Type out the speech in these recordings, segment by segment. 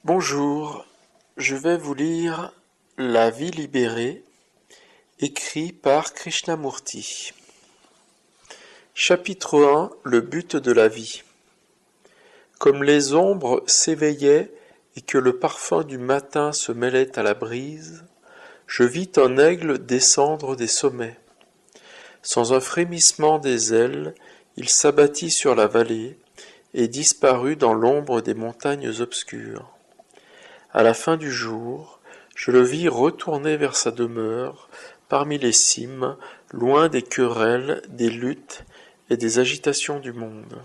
Bonjour, je vais vous lire La vie libérée, écrit par Krishnamurti. Chapitre 1. Le but de la vie. Comme les ombres s'éveillaient et que le parfum du matin se mêlait à la brise, je vis un aigle descendre des sommets. Sans un frémissement des ailes, il s'abattit sur la vallée et disparut dans l'ombre des montagnes obscures. À la fin du jour, je le vis retourner vers sa demeure, parmi les cimes, loin des querelles, des luttes et des agitations du monde.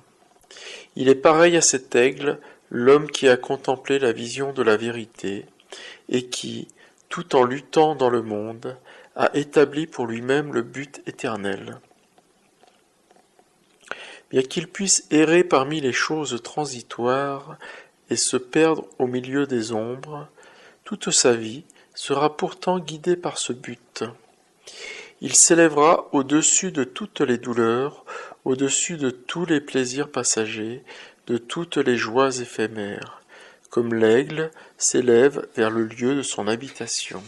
Il est pareil à cet aigle, l'homme qui a contemplé la vision de la vérité, et qui, tout en luttant dans le monde, a établi pour lui-même le but éternel. Bien qu'il puisse errer parmi les choses transitoires et se perdre au milieu des ombres, toute sa vie sera pourtant guidée par ce but. Il s'élèvera au-dessus de toutes les douleurs, au-dessus de tous les plaisirs passagers, de toutes les joies éphémères, comme l'aigle s'élève vers le lieu de son habitation.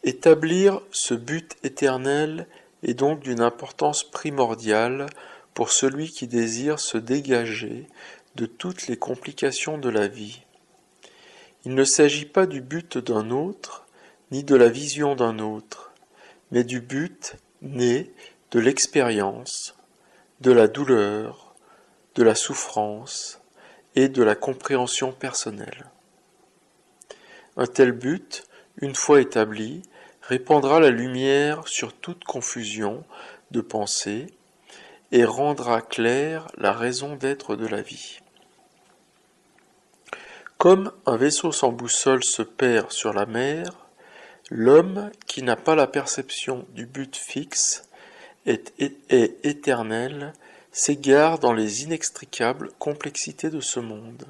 Établir ce but éternel est donc d'une importance primordiale pour celui qui désire se dégager de toutes les complications de la vie. Il ne s'agit pas du but d'un autre, ni de la vision d'un autre, mais du but né de l'expérience, de la douleur, de la souffrance et de la compréhension personnelle. Un tel but, une fois établi, répandra la lumière sur toute confusion de pensée et rendra claire la raison d'être de la vie. Comme un vaisseau sans boussole se perd sur la mer, l'homme qui n'a pas la perception du but fixe et éternel s'égare dans les inextricables complexités de ce monde.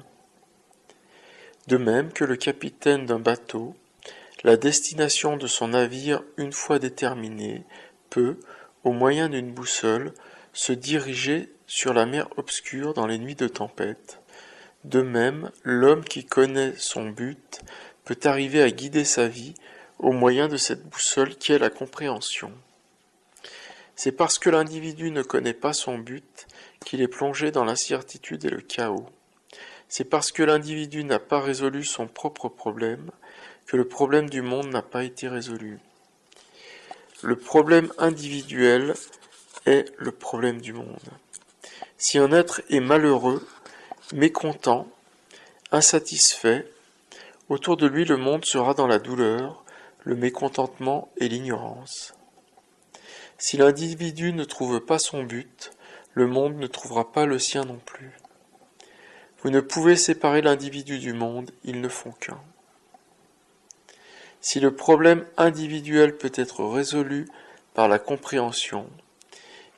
De même que le capitaine d'un bateau, la destination de son navire une fois déterminée peut, au moyen d'une boussole, se diriger sur la mer obscure dans les nuits de tempête. De même, l'homme qui connaît son but peut arriver à guider sa vie au moyen de cette boussole qui est la compréhension. C'est parce que l'individu ne connaît pas son but qu'il est plongé dans l'incertitude et le chaos. C'est parce que l'individu n'a pas résolu son propre problème que le problème du monde n'a pas été résolu. Le problème individuel est le problème du monde. Si un être est malheureux, mécontent, insatisfait, autour de lui le monde sera dans la douleur, le mécontentement et l'ignorance. Si l'individu ne trouve pas son but, le monde ne trouvera pas le sien non plus. Vous ne pouvez séparer l'individu du monde, ils ne font qu'un. Si le problème individuel peut être résolu par la compréhension,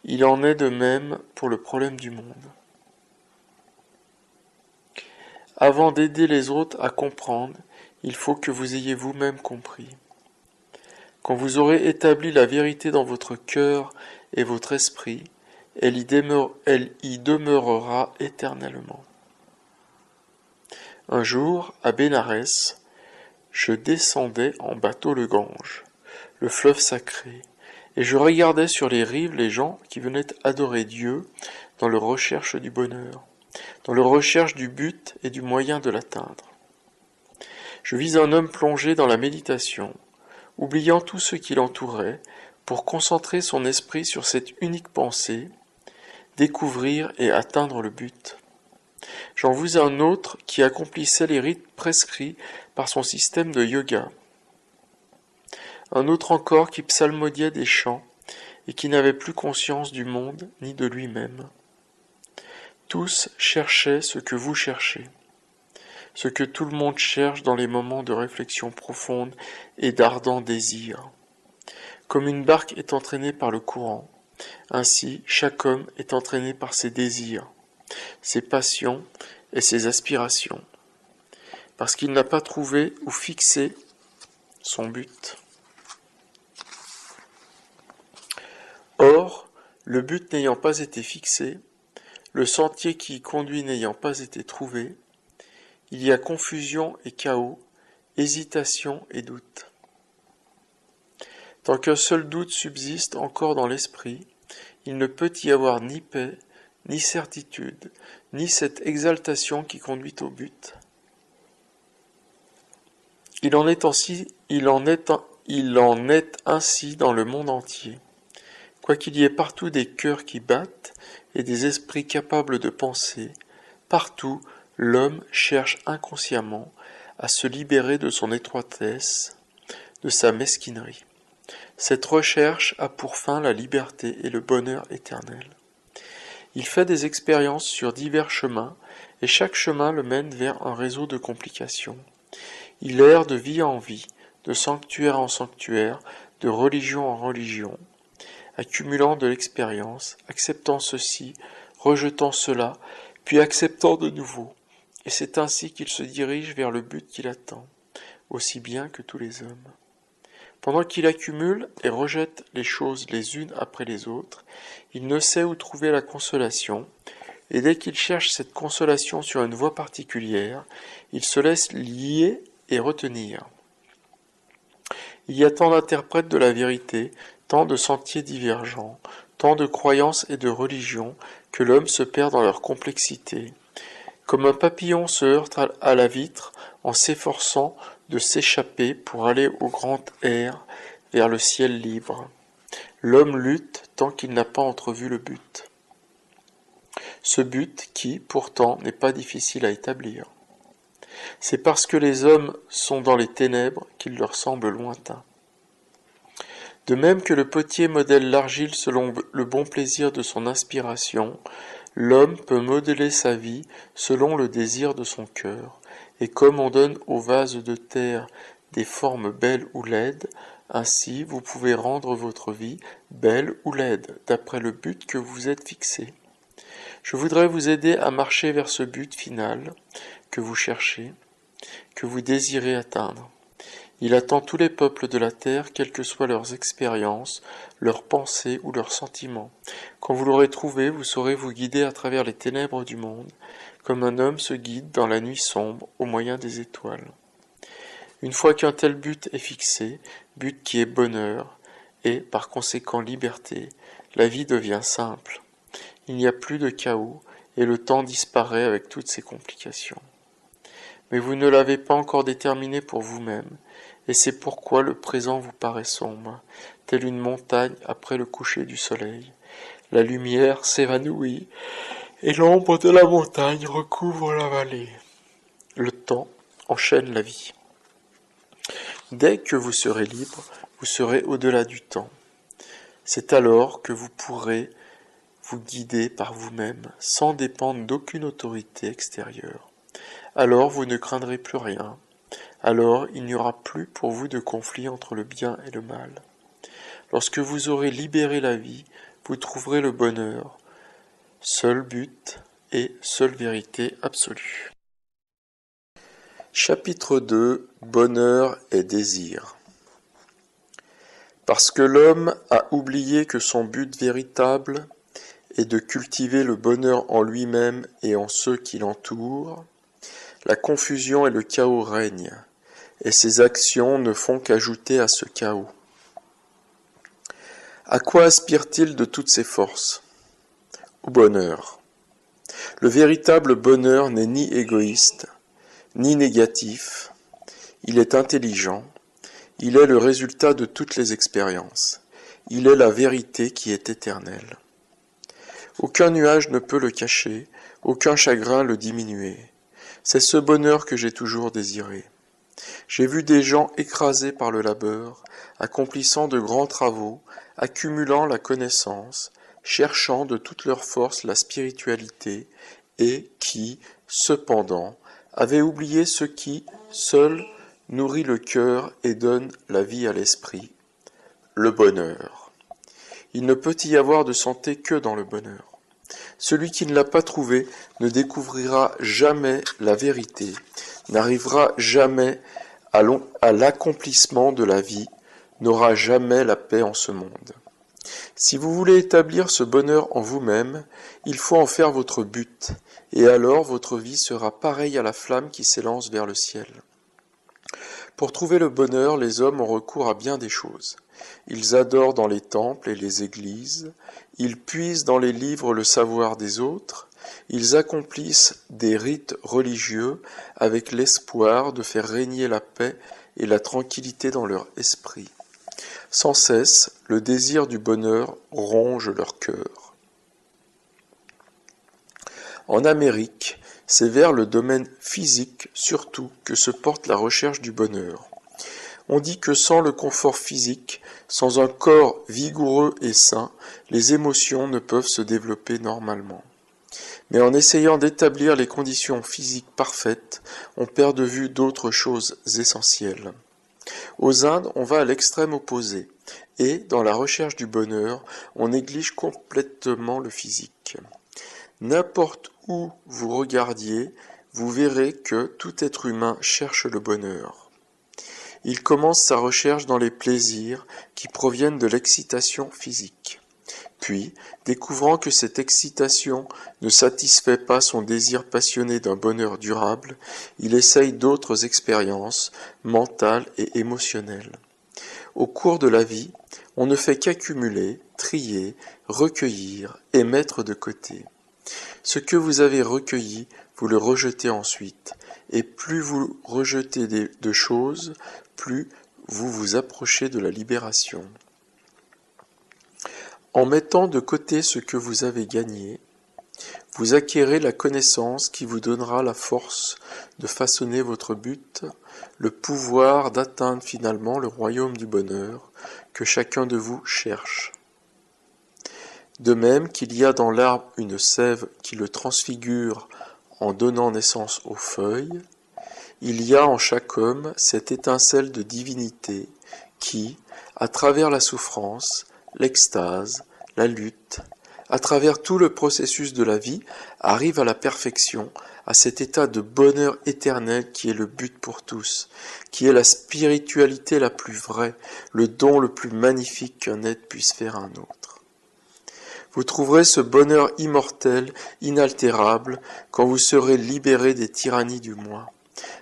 il en est de même pour le problème du monde. Avant d'aider les autres à comprendre, il faut que vous ayez vous-même compris. Quand vous aurez établi la vérité dans votre cœur et votre esprit, elle y demeurera éternellement. Un jour, à Bénarès, je descendais en bateau le Gange, le fleuve sacré, et je regardais sur les rives les gens qui venaient adorer Dieu dans leur recherche du bonheur, dans leur recherche du but et du moyen de l'atteindre. Je vis un homme plongé dans la méditation, oubliant tout ce qui l'entourait, pour concentrer son esprit sur cette unique pensée, découvrir et atteindre le but. J'en vis un autre qui accomplissait les rites prescrits par son système de yoga. Un autre encore qui psalmodiait des chants et qui n'avait plus conscience du monde ni de lui-même. Tous cherchaient ce que vous cherchez, ce que tout le monde cherche dans les moments de réflexion profonde et d'ardent désir. Comme une barque est entraînée par le courant, ainsi chaque homme est entraîné par ses désirs, ses passions et ses aspirations, parce qu'il n'a pas trouvé ou fixé son but. Or, le but n'ayant pas été fixé, le sentier qui y conduit n'ayant pas été trouvé, il y a confusion et chaos, hésitation et doute. Tant qu'un seul doute subsiste encore dans l'esprit, il ne peut y avoir ni paix, ni certitude, ni cette exaltation qui conduit au but. Il en est ainsi dans le monde entier. Quoiqu'il y ait partout des cœurs qui battent et des esprits capables de penser, partout l'homme cherche inconsciemment à se libérer de son étroitesse, de sa mesquinerie. Cette recherche a pour fin la liberté et le bonheur éternel. Il fait des expériences sur divers chemins, et chaque chemin le mène vers un réseau de complications. Il erre de vie en vie, de sanctuaire en sanctuaire, de religion en religion, accumulant de l'expérience, acceptant ceci, rejetant cela, puis acceptant de nouveau. Et c'est ainsi qu'il se dirige vers le but qu'il attend, aussi bien que tous les hommes. Pendant qu'il accumule et rejette les choses les unes après les autres, il ne sait où trouver la consolation, et dès qu'il cherche cette consolation sur une voie particulière, il se laisse lier et retenir. Il y a tant d'interprètes de la vérité, tant de sentiers divergents, tant de croyances et de religions, que l'homme se perd dans leur complexité. Comme un papillon se heurte à la vitre en s'efforçant de s'échapper pour aller au grand air vers le ciel libre. L'homme lutte tant qu'il n'a pas entrevu le but. Ce but qui, pourtant, n'est pas difficile à établir. C'est parce que les hommes sont dans les ténèbres qu'il leur semble lointain. De même que le potier modèle l'argile selon le bon plaisir de son inspiration, l'homme peut modeler sa vie selon le désir de son cœur, et comme on donne au vase de terre des formes belles ou laides, ainsi vous pouvez rendre votre vie belle ou laide, d'après le but que vous êtes fixé. Je voudrais vous aider à marcher vers ce but final que vous cherchez, que vous désirez atteindre. Il attend tous les peuples de la terre, quelles que soient leurs expériences, leurs pensées ou leurs sentiments. Quand vous l'aurez trouvé, vous saurez vous guider à travers les ténèbres du monde, comme un homme se guide dans la nuit sombre au moyen des étoiles. Une fois qu'un tel but est fixé, but qui est bonheur, et par conséquent liberté, la vie devient simple. Il n'y a plus de chaos, et le temps disparaît avec toutes ses complications. Mais vous ne l'avez pas encore déterminé pour vous-même, et c'est pourquoi le présent vous paraît sombre, telle une montagne après le coucher du soleil. La lumière s'évanouit, et l'ombre de la montagne recouvre la vallée. Le temps enchaîne la vie. Dès que vous serez libre, vous serez au-delà du temps. C'est alors que vous pourrez vous guider par vous-même, sans dépendre d'aucune autorité extérieure. Alors vous ne craindrez plus rien. Alors il n'y aura plus pour vous de conflit entre le bien et le mal. Lorsque vous aurez libéré la vie, vous trouverez le bonheur, seul but et seule vérité absolue. Chapitre 2 – Bonheur et désir. Parce que l'homme a oublié que son but véritable est de cultiver le bonheur en lui-même et en ceux qui l'entourent, la confusion et le chaos règnent, et ses actions ne font qu'ajouter à ce chaos. À quoi aspire-t-il de toutes ses forces ? Au bonheur. Le véritable bonheur n'est ni égoïste, ni négatif, il est intelligent, il est le résultat de toutes les expériences, il est la vérité qui est éternelle. Aucun nuage ne peut le cacher, aucun chagrin le diminuer. C'est ce bonheur que j'ai toujours désiré. J'ai vu des gens écrasés par le labeur, accomplissant de grands travaux, accumulant la connaissance, cherchant de toute leur force la spiritualité, et qui, cependant, avaient oublié ce qui, seul, nourrit le cœur et donne la vie à l'esprit, le bonheur. Il ne peut y avoir de santé que dans le bonheur. Celui qui ne l'a pas trouvé ne découvrira jamais la vérité, n'arrivera jamais à l'accomplissement de la vie, n'aura jamais la paix en ce monde. Si vous voulez établir ce bonheur en vous-même, il faut en faire votre but, et alors votre vie sera pareille à la flamme qui s'élance vers le ciel. Pour trouver le bonheur, les hommes ont recours à bien des choses. Ils adorent dans les temples et les églises, ils puisent dans les livres le savoir des autres, ils accomplissent des rites religieux avec l'espoir de faire régner la paix et la tranquillité dans leur esprit. Sans cesse, le désir du bonheur ronge leur cœur. En Amérique, c'est vers le domaine physique surtout que se porte la recherche du bonheur. On dit que sans le confort physique, sans un corps vigoureux et sain, les émotions ne peuvent se développer normalement. Mais en essayant d'établir les conditions physiques parfaites, on perd de vue d'autres choses essentielles. Aux Indes, on va à l'extrême opposé, et, dans la recherche du bonheur, on néglige complètement le physique. N'importe où vous regardiez, vous verrez que tout être humain cherche le bonheur. Il commence sa recherche dans les plaisirs qui proviennent de l'excitation physique. Puis, découvrant que cette excitation ne satisfait pas son désir passionné d'un bonheur durable, il essaye d'autres expériences mentales et émotionnelles. Au cours de la vie, on ne fait qu'accumuler, trier, recueillir et mettre de côté. Ce que vous avez recueilli, vous le rejetez ensuite, et plus vous rejetez de choses, plus vous vous approchez de la libération. En mettant de côté ce que vous avez gagné, vous acquérez la connaissance qui vous donnera la force de façonner votre but, le pouvoir d'atteindre finalement le royaume du bonheur que chacun de vous cherche. De même qu'il y a dans l'arbre une sève qui le transfigure en donnant naissance aux feuilles, il y a en chaque homme cette étincelle de divinité qui, à travers la souffrance, l'extase, la lutte, à travers tout le processus de la vie, arrive à la perfection, à cet état de bonheur éternel qui est le but pour tous, qui est la spiritualité la plus vraie, le don le plus magnifique qu'un être puisse faire à un autre. Vous trouverez ce bonheur immortel, inaltérable, quand vous serez libéré des tyrannies du moi,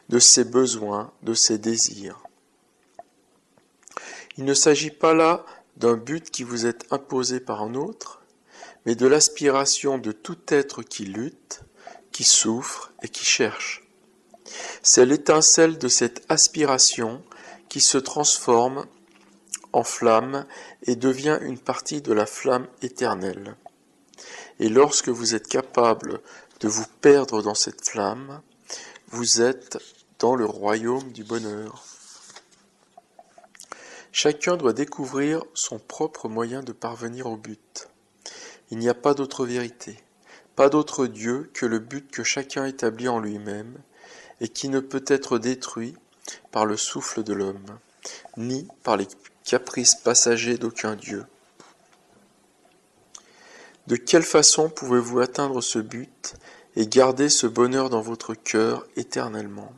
de ses besoins, de ses désirs. Il ne s'agit pas là d'un but qui vous est imposé par un autre, mais de l'aspiration de tout être qui lutte, qui souffre et qui cherche. C'est l'étincelle de cette aspiration qui se transforme en flamme et devient une partie de la flamme éternelle. Et lorsque vous êtes capable de vous perdre dans cette flamme, vous êtes dans le royaume du bonheur. Chacun doit découvrir son propre moyen de parvenir au but. Il n'y a pas d'autre vérité, pas d'autre Dieu que le but que chacun établit en lui-même et qui ne peut être détruit par le souffle de l'homme, ni par les caprices passagers d'aucun Dieu. De quelle façon pouvez-vous atteindre ce but et garder ce bonheur dans votre cœur éternellement?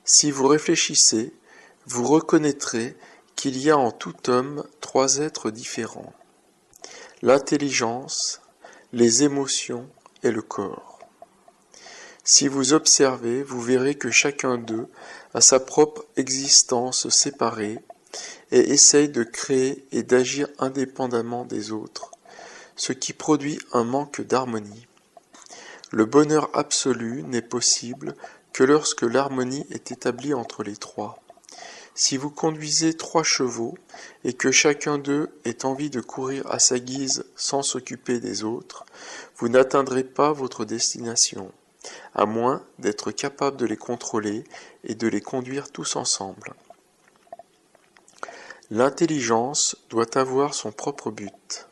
Si vous réfléchissez, vous reconnaîtrez qu'il y a en tout homme 3 êtres différents: l'intelligence, les émotions et le corps. Si vous observez, vous verrez que chacun d'eux a sa propre existence séparée et essaye de créer et d'agir indépendamment des autres, ce qui produit un manque d'harmonie. Le bonheur absolu n'est possible que lorsque l'harmonie est établie entre les 3. Si vous conduisez 3 chevaux et que chacun d'eux ait envie de courir à sa guise sans s'occuper des autres, vous n'atteindrez pas votre destination, à moins d'être capable de les contrôler et de les conduire tous ensemble. L'intelligence doit avoir son propre but,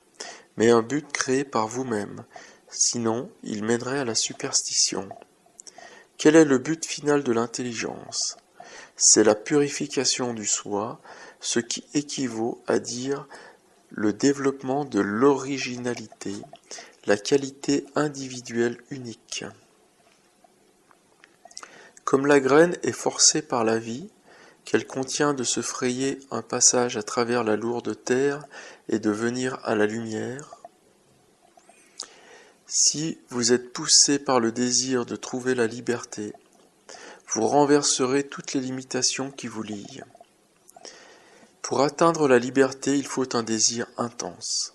mais un but créé par vous-même, sinon il mènerait à la superstition. Quel est le but final de l'intelligence ? C'est la purification du soi, ce qui équivaut à dire le développement de l'originalité, la qualité individuelle unique. Comme la graine est forcée par la vie, qu'elle contient de se frayer un passage à travers la lourde terre et de venir à la lumière. Si vous êtes poussé par le désir de trouver la liberté, vous renverserez toutes les limitations qui vous lient. Pour atteindre la liberté, il faut un désir intense.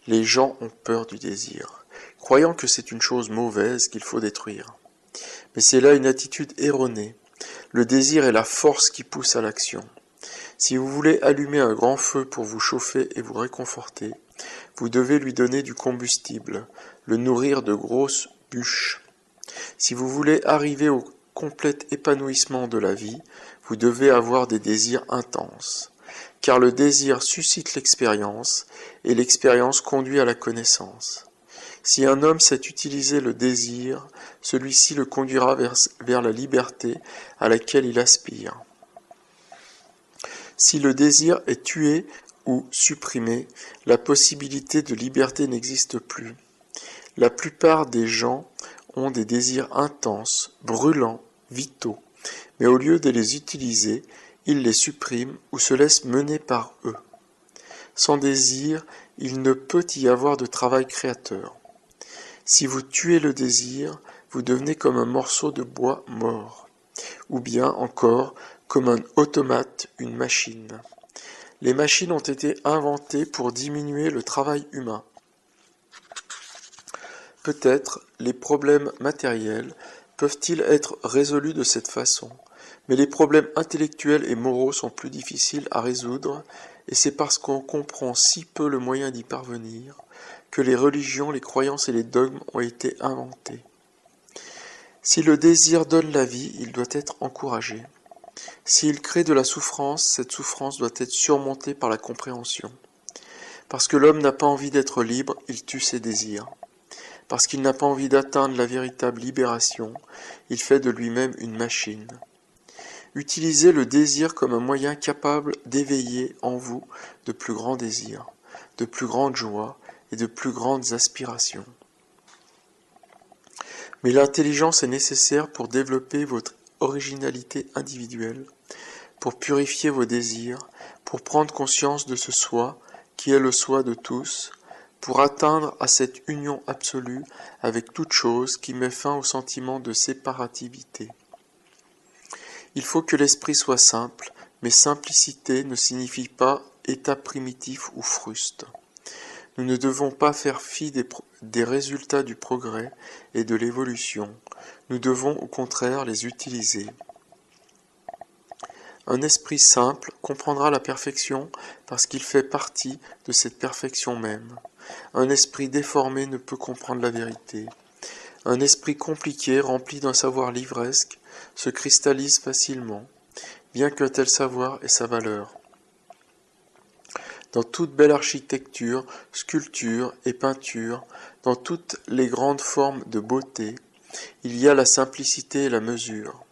Les gens ont peur du désir, croyant que c'est une chose mauvaise qu'il faut détruire. Mais c'est là une attitude erronée. Le désir est la force qui pousse à l'action. Si vous voulez allumer un grand feu pour vous chauffer et vous réconforter, vous devez lui donner du combustible, le nourrir de grosses bûches. Si vous voulez arriver au complet épanouissement de la vie, vous devez avoir des désirs intenses, car le désir suscite l'expérience, et l'expérience conduit à la connaissance. Si un homme sait utiliser le désir, celui-ci le conduira vers la liberté à laquelle il aspire. Si le désir est tué ou supprimé, la possibilité de liberté n'existe plus. La plupart des gens ont des désirs intenses, brûlants, vitaux, mais au lieu de les utiliser, ils les suppriment ou se laissent mener par eux. Sans désir, il ne peut y avoir de travail créateur. Si vous tuez le désir, vous devenez comme un morceau de bois mort, ou bien encore comme un automate, une machine. Les machines ont été inventées pour diminuer le travail humain. Peut-être les problèmes matériels peuvent-ils être résolus de cette façon, mais les problèmes intellectuels et moraux sont plus difficiles à résoudre, et c'est parce qu'on comprend si peu le moyen d'y parvenir que les religions, les croyances et les dogmes ont été inventés. Si le désir donne la vie, il doit être encouragé. S'il crée de la souffrance, cette souffrance doit être surmontée par la compréhension. Parce que l'homme n'a pas envie d'être libre, il tue ses désirs. Parce qu'il n'a pas envie d'atteindre la véritable libération, il fait de lui-même une machine. Utilisez le désir comme un moyen capable d'éveiller en vous de plus grands désirs, de plus grandes joies et de plus grandes aspirations. Mais l'intelligence est nécessaire pour développer votre originalité individuelle, pour purifier vos désirs, pour prendre conscience de ce soi qui est le soi de tous, pour atteindre à cette union absolue avec toute chose qui met fin au sentiment de séparativité. Il faut que l'esprit soit simple, mais simplicité ne signifie pas état primitif ou fruste. Nous ne devons pas faire fi des résultats du progrès et de l'évolution, nous devons au contraire les utiliser. Un esprit simple comprendra la perfection parce qu'il fait partie de cette perfection même. Un esprit déformé ne peut comprendre la vérité. Un esprit compliqué, rempli d'un savoir livresque, se cristallise facilement, bien qu'un tel savoir ait sa valeur. Dans toute belle architecture, sculpture et peinture, dans toutes les grandes formes de beauté, il y a la simplicité et la mesure.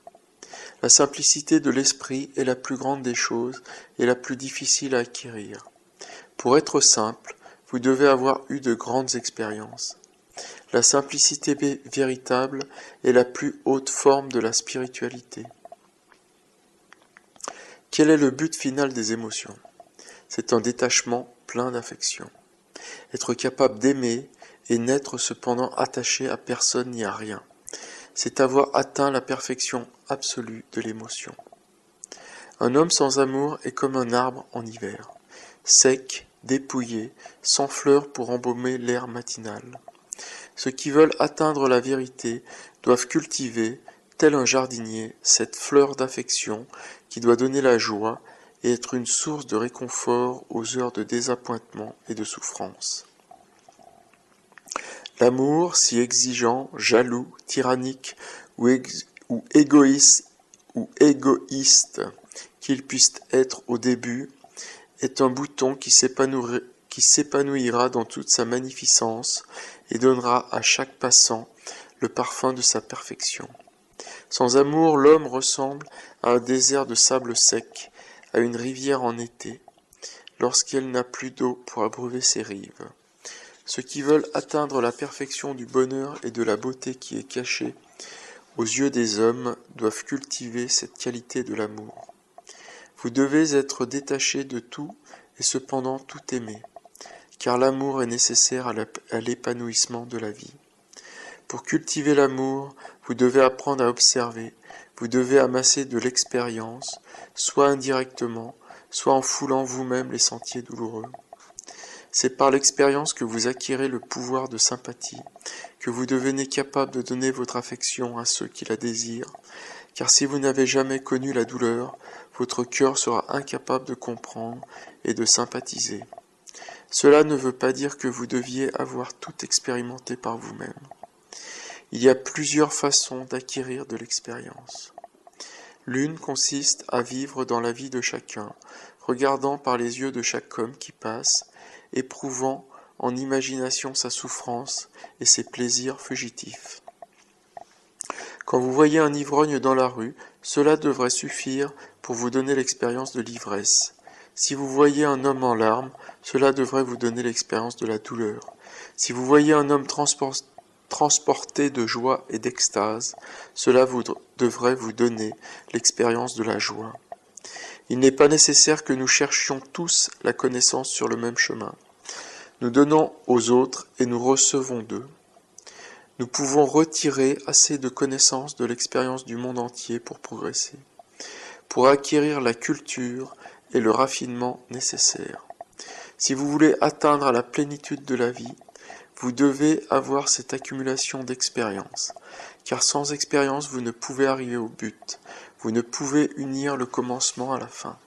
La simplicité de l'esprit est la plus grande des choses et la plus difficile à acquérir. Pour être simple, vous devez avoir eu de grandes expériences. La simplicité véritable est la plus haute forme de la spiritualité. Quel est le but final des émotions ? C'est un détachement plein d'affection. Être capable d'aimer et n'être cependant attaché à personne ni à rien. C'est avoir atteint la perfection absolue de l'émotion. Un homme sans amour est comme un arbre en hiver, sec, dépouillé, sans fleurs pour embaumer l'air matinal. Ceux qui veulent atteindre la vérité doivent cultiver, tel un jardinier, cette fleur d'affection qui doit donner la joie et être une source de réconfort aux heures de désappointement et de souffrance. L'amour, si exigeant, jaloux, tyrannique ou égoïste qu'il puisse être au début, est un bouton qui s'épanouira dans toute sa magnificence et donnera à chaque passant le parfum de sa perfection. Sans amour, l'homme ressemble à un désert de sable sec, à une rivière en été, lorsqu'elle n'a plus d'eau pour abreuver ses rives. Ceux qui veulent atteindre la perfection du bonheur et de la beauté qui est cachée aux yeux des hommes doivent cultiver cette qualité de l'amour. Vous devez être détaché de tout et cependant tout aimer, car l'amour est nécessaire à l'épanouissement de la vie. Pour cultiver l'amour, vous devez apprendre à observer, vous devez amasser de l'expérience, soit indirectement, soit en foulant vous-même les sentiers douloureux. C'est par l'expérience que vous acquérez le pouvoir de sympathie, que vous devenez capable de donner votre affection à ceux qui la désirent, car si vous n'avez jamais connu la douleur, votre cœur sera incapable de comprendre et de sympathiser. Cela ne veut pas dire que vous deviez avoir tout expérimenté par vous-même. Il y a plusieurs façons d'acquérir de l'expérience. L'une consiste à vivre dans la vie de chacun, regardant par les yeux de chaque homme qui passe, éprouvant en imagination sa souffrance et ses plaisirs fugitifs. Quand vous voyez un ivrogne dans la rue, cela devrait suffire pour vous donner l'expérience de l'ivresse. Si vous voyez un homme en larmes, cela devrait vous donner l'expérience de la douleur. Si vous voyez un homme transporté de joie et d'extase, cela devrait vous donner l'expérience de la joie. Il n'est pas nécessaire que nous cherchions tous la connaissance sur le même chemin. Nous donnons aux autres et nous recevons d'eux. Nous pouvons retirer assez de connaissances de l'expérience du monde entier pour progresser, pour acquérir la culture et le raffinement nécessaires. Si vous voulez atteindre à la plénitude de la vie, vous devez avoir cette accumulation d'expérience, car sans expérience vous ne pouvez arriver au but, vous ne pouvez unir le commencement à la fin.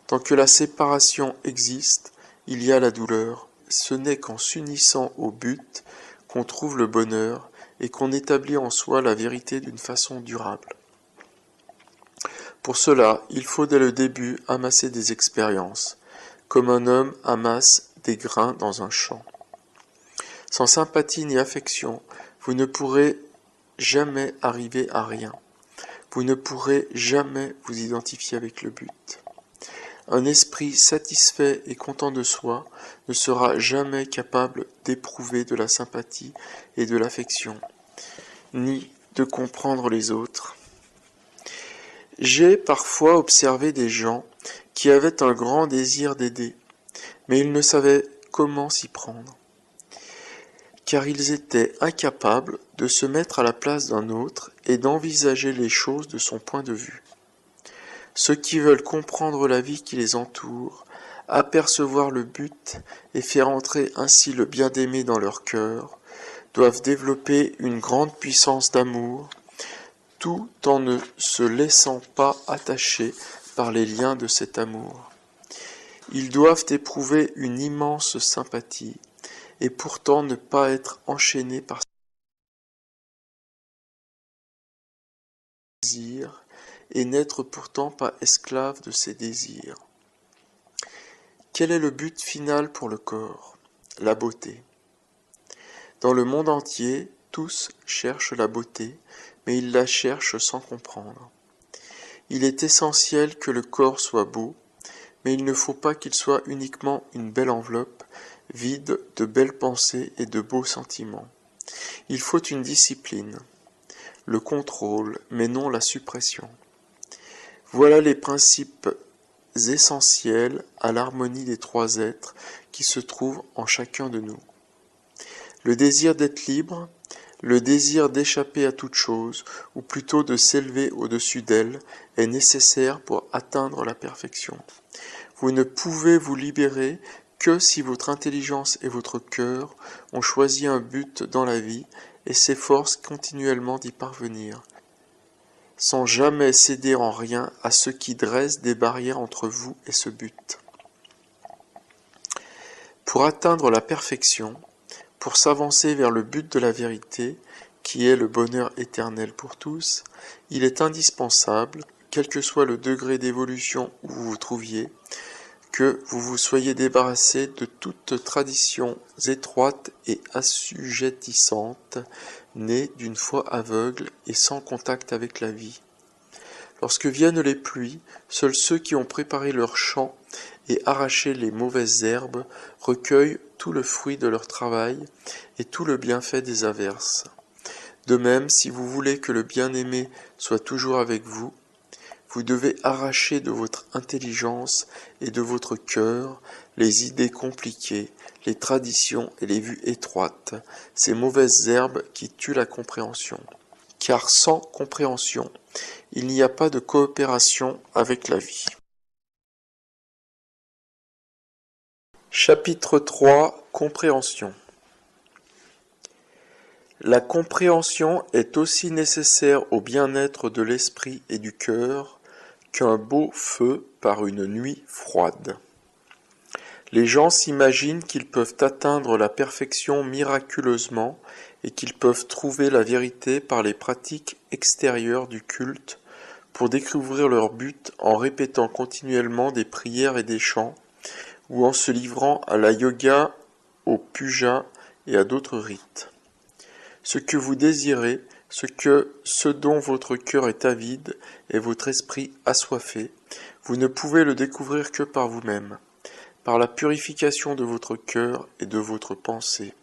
Tant que la séparation existe, il y a la douleur, ce n'est qu'en s'unissant au but qu'on trouve le bonheur et qu'on établit en soi la vérité d'une façon durable. Pour cela, il faut dès le début amasser des expériences, comme un homme amasse des grains dans un champ. Sans sympathie ni affection, vous ne pourrez jamais arriver à rien. Vous ne pourrez jamais vous identifier avec le but. Un esprit satisfait et content de soi ne sera jamais capable d'éprouver de la sympathie et de l'affection, ni de comprendre les autres. J'ai parfois observé des gens qui avaient un grand désir d'aider, mais ils ne savaient comment s'y prendre, car ils étaient incapables de se mettre à la place d'un autre et d'envisager les choses de son point de vue. Ceux qui veulent comprendre la vie qui les entoure, apercevoir le but et faire entrer ainsi le bien-aimé dans leur cœur, doivent développer une grande puissance d'amour, tout en ne se laissant pas attacher par les liens de cet amour. Ils doivent éprouver une immense sympathie, et pourtant ne pas être enchaînés par ses désirs, et n'être pourtant pas esclaves de ses désirs. Quel est le but final pour le corps? La beauté. Dans le monde entier, tous cherchent la beauté, mais ils la cherchent sans comprendre. Il est essentiel que le corps soit beau, mais il ne faut pas qu'il soit uniquement une belle enveloppe, vide de belles pensées et de beaux sentiments. Il faut une discipline, le contrôle, mais non la suppression. Voilà les principes essentiels à l'harmonie des trois êtres qui se trouvent en chacun de nous. Le désir d'être libre, le désir d'échapper à toute chose, ou plutôt de s'élever au-dessus d'elle, est nécessaire pour atteindre la perfection. Vous ne pouvez vous libérer que si votre intelligence et votre cœur ont choisi un but dans la vie et s'efforcent continuellement d'y parvenir, sans jamais céder en rien à ceux qui dressent des barrières entre vous et ce but. Pour atteindre la perfection, pour s'avancer vers le but de la vérité, qui est le bonheur éternel pour tous, il est indispensable, quel que soit le degré d'évolution où vous vous trouviez, que vous vous soyez débarrassé de toute tradition étroite et assujettissante, née d'une foi aveugle et sans contact avec la vie. Lorsque viennent les pluies, seuls ceux qui ont préparé leurs champs et arraché les mauvaises herbes recueillent tout le fruit de leur travail et tout le bienfait des averses. De même, si vous voulez que le bien-aimé soit toujours avec vous, vous devez arracher de votre intelligence et de votre cœur les idées compliquées, les traditions et les vues étroites, ces mauvaises herbes qui tuent la compréhension. Car sans compréhension, il n'y a pas de coopération avec la vie. Chapitre 3 Compréhension. La compréhension est aussi nécessaire au bien-être de l'esprit et du cœur qu'un beau feu par une nuit froide. Les gens s'imaginent qu'ils peuvent atteindre la perfection miraculeusement et qu'ils peuvent trouver la vérité par les pratiques extérieures du culte pour découvrir leur but en répétant continuellement des prières et des chants ou en se livrant à la yoga, au puja et à d'autres rites. Ce que vous désirez, ce dont votre cœur est avide et votre esprit assoiffé, vous ne pouvez le découvrir que par vous-même, par la purification de votre cœur et de votre pensée.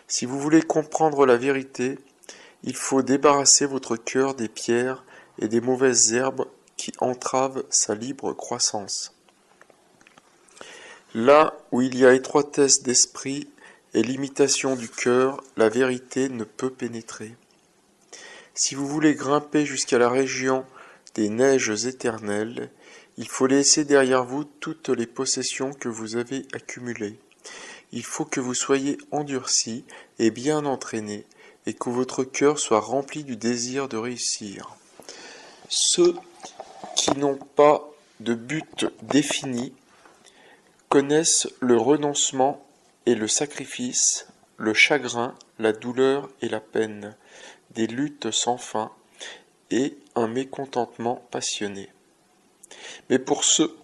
Si vous voulez comprendre la vérité, il faut débarrasser votre cœur des pierres et des mauvaises herbes qui entravent sa libre croissance. Là où il y a étroitesse d'esprit et limitation du cœur, la vérité ne peut pénétrer. Si vous voulez grimper jusqu'à la région des neiges éternelles, il faut laisser derrière vous toutes les possessions que vous avez accumulées. Il faut que vous soyez endurcis et bien entraînés, et que votre cœur soit rempli du désir de réussir. Ceux qui n'ont pas de but défini connaissent le renoncement et le sacrifice, le chagrin, la douleur et la peine, des luttes sans fin et un mécontentement passionné. Mais pour ceux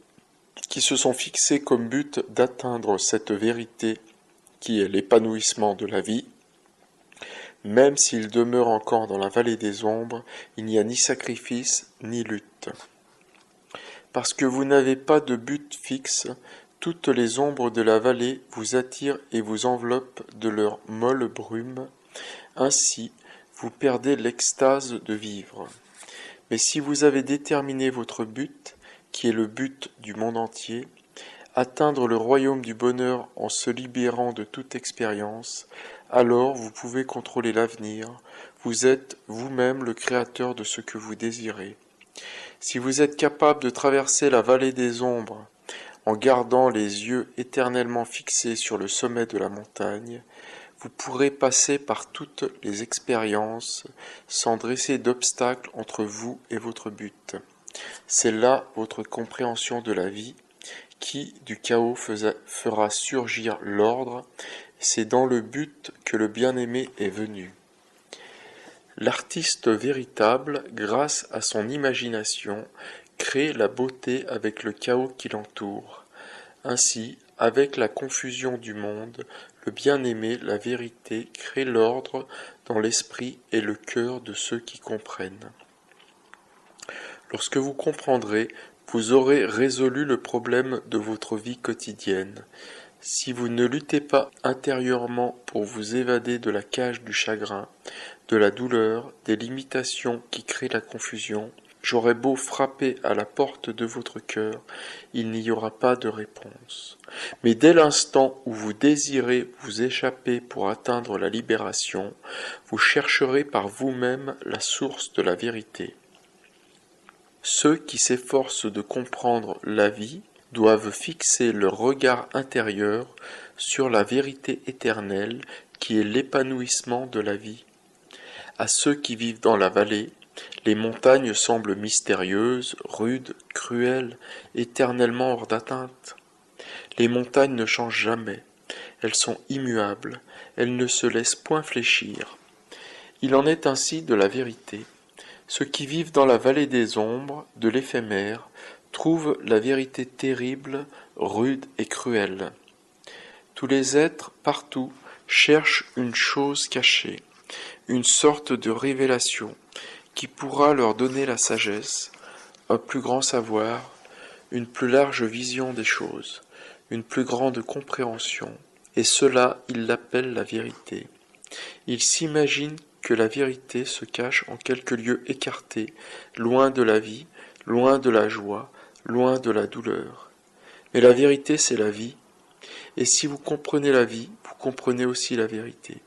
qui se sont fixés comme but d'atteindre cette vérité qui est l'épanouissement de la vie, même s'ils demeurent encore dans la vallée des ombres, il n'y a ni sacrifice ni lutte. Parce que vous n'avez pas de but fixe, toutes les ombres de la vallée vous attirent et vous enveloppent de leur molle brume. Ainsi, vous perdez l'extase de vivre. Mais si vous avez déterminé votre but, qui est le but du monde entier, atteindre le royaume du bonheur en se libérant de toute expérience, alors vous pouvez contrôler l'avenir, vous êtes vous-même le créateur de ce que vous désirez. Si vous êtes capable de traverser la vallée des ombres, en gardant les yeux éternellement fixés sur le sommet de la montagne, vous pourrez passer par toutes les expériences sans dresser d'obstacles entre vous et votre but. C'est là votre compréhension de la vie qui, du chaos, fera surgir l'ordre. C'est dans le but que le bien-aimé est venu. L'artiste véritable, grâce à son imagination, crée la beauté avec le chaos qui l'entoure. Ainsi, avec la confusion du monde, le bien-aimé, la vérité, crée l'ordre dans l'esprit et le cœur de ceux qui comprennent. Lorsque vous comprendrez, vous aurez résolu le problème de votre vie quotidienne. Si vous ne luttez pas intérieurement pour vous évader de la cage du chagrin, de la douleur, des limitations qui créent la confusion, j'aurai beau frapper à la porte de votre cœur, il n'y aura pas de réponse. Mais dès l'instant où vous désirez vous échapper pour atteindre la libération, vous chercherez par vous-même la source de la vérité. Ceux qui s'efforcent de comprendre la vie doivent fixer leur regard intérieur sur la vérité éternelle qui est l'épanouissement de la vie. À ceux qui vivent dans la vallée, les montagnes semblent mystérieuses, rudes, cruelles, éternellement hors d'atteinte. Les montagnes ne changent jamais, elles sont immuables, elles ne se laissent point fléchir. Il en est ainsi de la vérité. Ceux qui vivent dans la vallée des ombres, de l'éphémère, trouvent la vérité terrible, rude et cruelle. Tous les êtres, partout, cherchent une chose cachée, une sorte de révélation, qui pourra leur donner la sagesse, un plus grand savoir, une plus large vision des choses, une plus grande compréhension, et cela ils l'appellent la vérité. Ils s'imaginent que la vérité se cache en quelque lieu écarté, loin de la vie, loin de la joie, loin de la douleur. Mais la vérité, c'est la vie, et si vous comprenez la vie, vous comprenez aussi la vérité.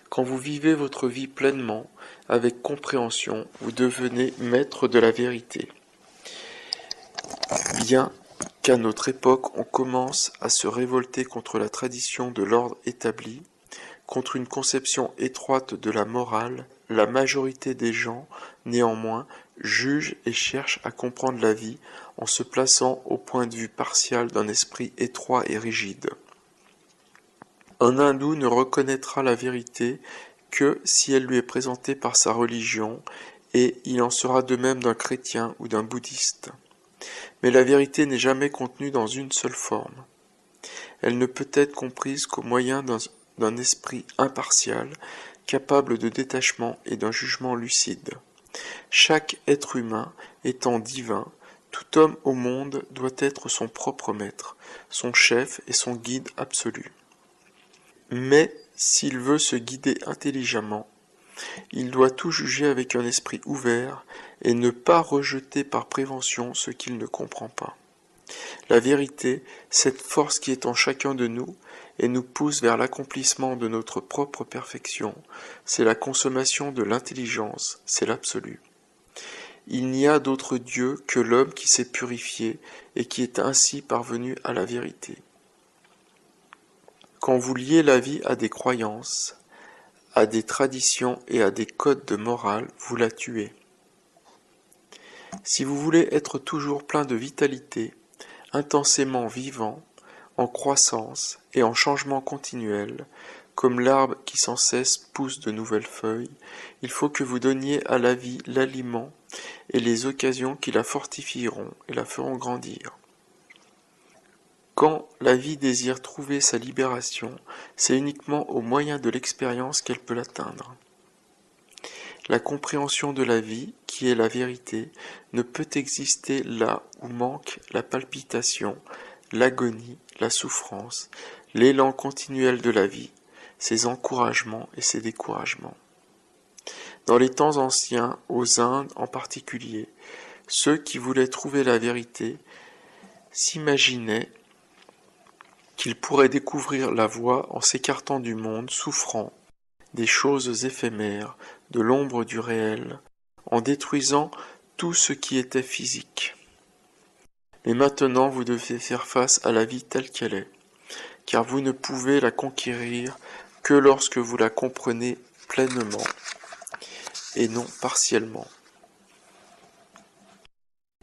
Quand vous vivez votre vie pleinement, avec compréhension, vous devenez maître de la vérité. Bien qu'à notre époque on commence à se révolter contre la tradition de l'ordre établi, contre une conception étroite de la morale, la majorité des gens, néanmoins, jugent et cherchent à comprendre la vie en se plaçant au point de vue partial d'un esprit étroit et rigide. Un hindou ne reconnaîtra la vérité que si elle lui est présentée par sa religion, et il en sera de même d'un chrétien ou d'un bouddhiste. Mais la vérité n'est jamais contenue dans une seule forme. Elle ne peut être comprise qu'au moyen d'un esprit impartial, capable de détachement et d'un jugement lucide. Chaque être humain étant divin, tout homme au monde doit être son propre maître, son chef et son guide absolu. Mais s'il veut se guider intelligemment, il doit tout juger avec un esprit ouvert et ne pas rejeter par prévention ce qu'il ne comprend pas. La vérité, cette force qui est en chacun de nous et nous pousse vers l'accomplissement de notre propre perfection, c'est la consommation de l'intelligence, c'est l'absolu. Il n'y a d'autre Dieu que l'homme qui s'est purifié et qui est ainsi parvenu à la vérité. Quand vous liez la vie à des croyances, à des traditions et à des codes de morale, vous la tuez. Si vous voulez être toujours plein de vitalité, intensément vivant, en croissance et en changement continuel, comme l'arbre qui sans cesse pousse de nouvelles feuilles, il faut que vous donniez à la vie l'aliment et les occasions qui la fortifieront et la feront grandir. Quand la vie désire trouver sa libération, c'est uniquement au moyen de l'expérience qu'elle peut l'atteindre. La compréhension de la vie, qui est la vérité, ne peut exister là où manque la palpitation, l'agonie, la souffrance, l'élan continuel de la vie, ses encouragements et ses découragements. Dans les temps anciens, aux Indes en particulier, ceux qui voulaient trouver la vérité s'imaginaient qu'ils pourraient découvrir la voie en s'écartant du monde souffrant, des choses éphémères, de l'ombre du réel, en détruisant tout ce qui était physique. Mais maintenant vous devez faire face à la vie telle qu'elle est, car vous ne pouvez la conquérir que lorsque vous la comprenez pleinement et non partiellement.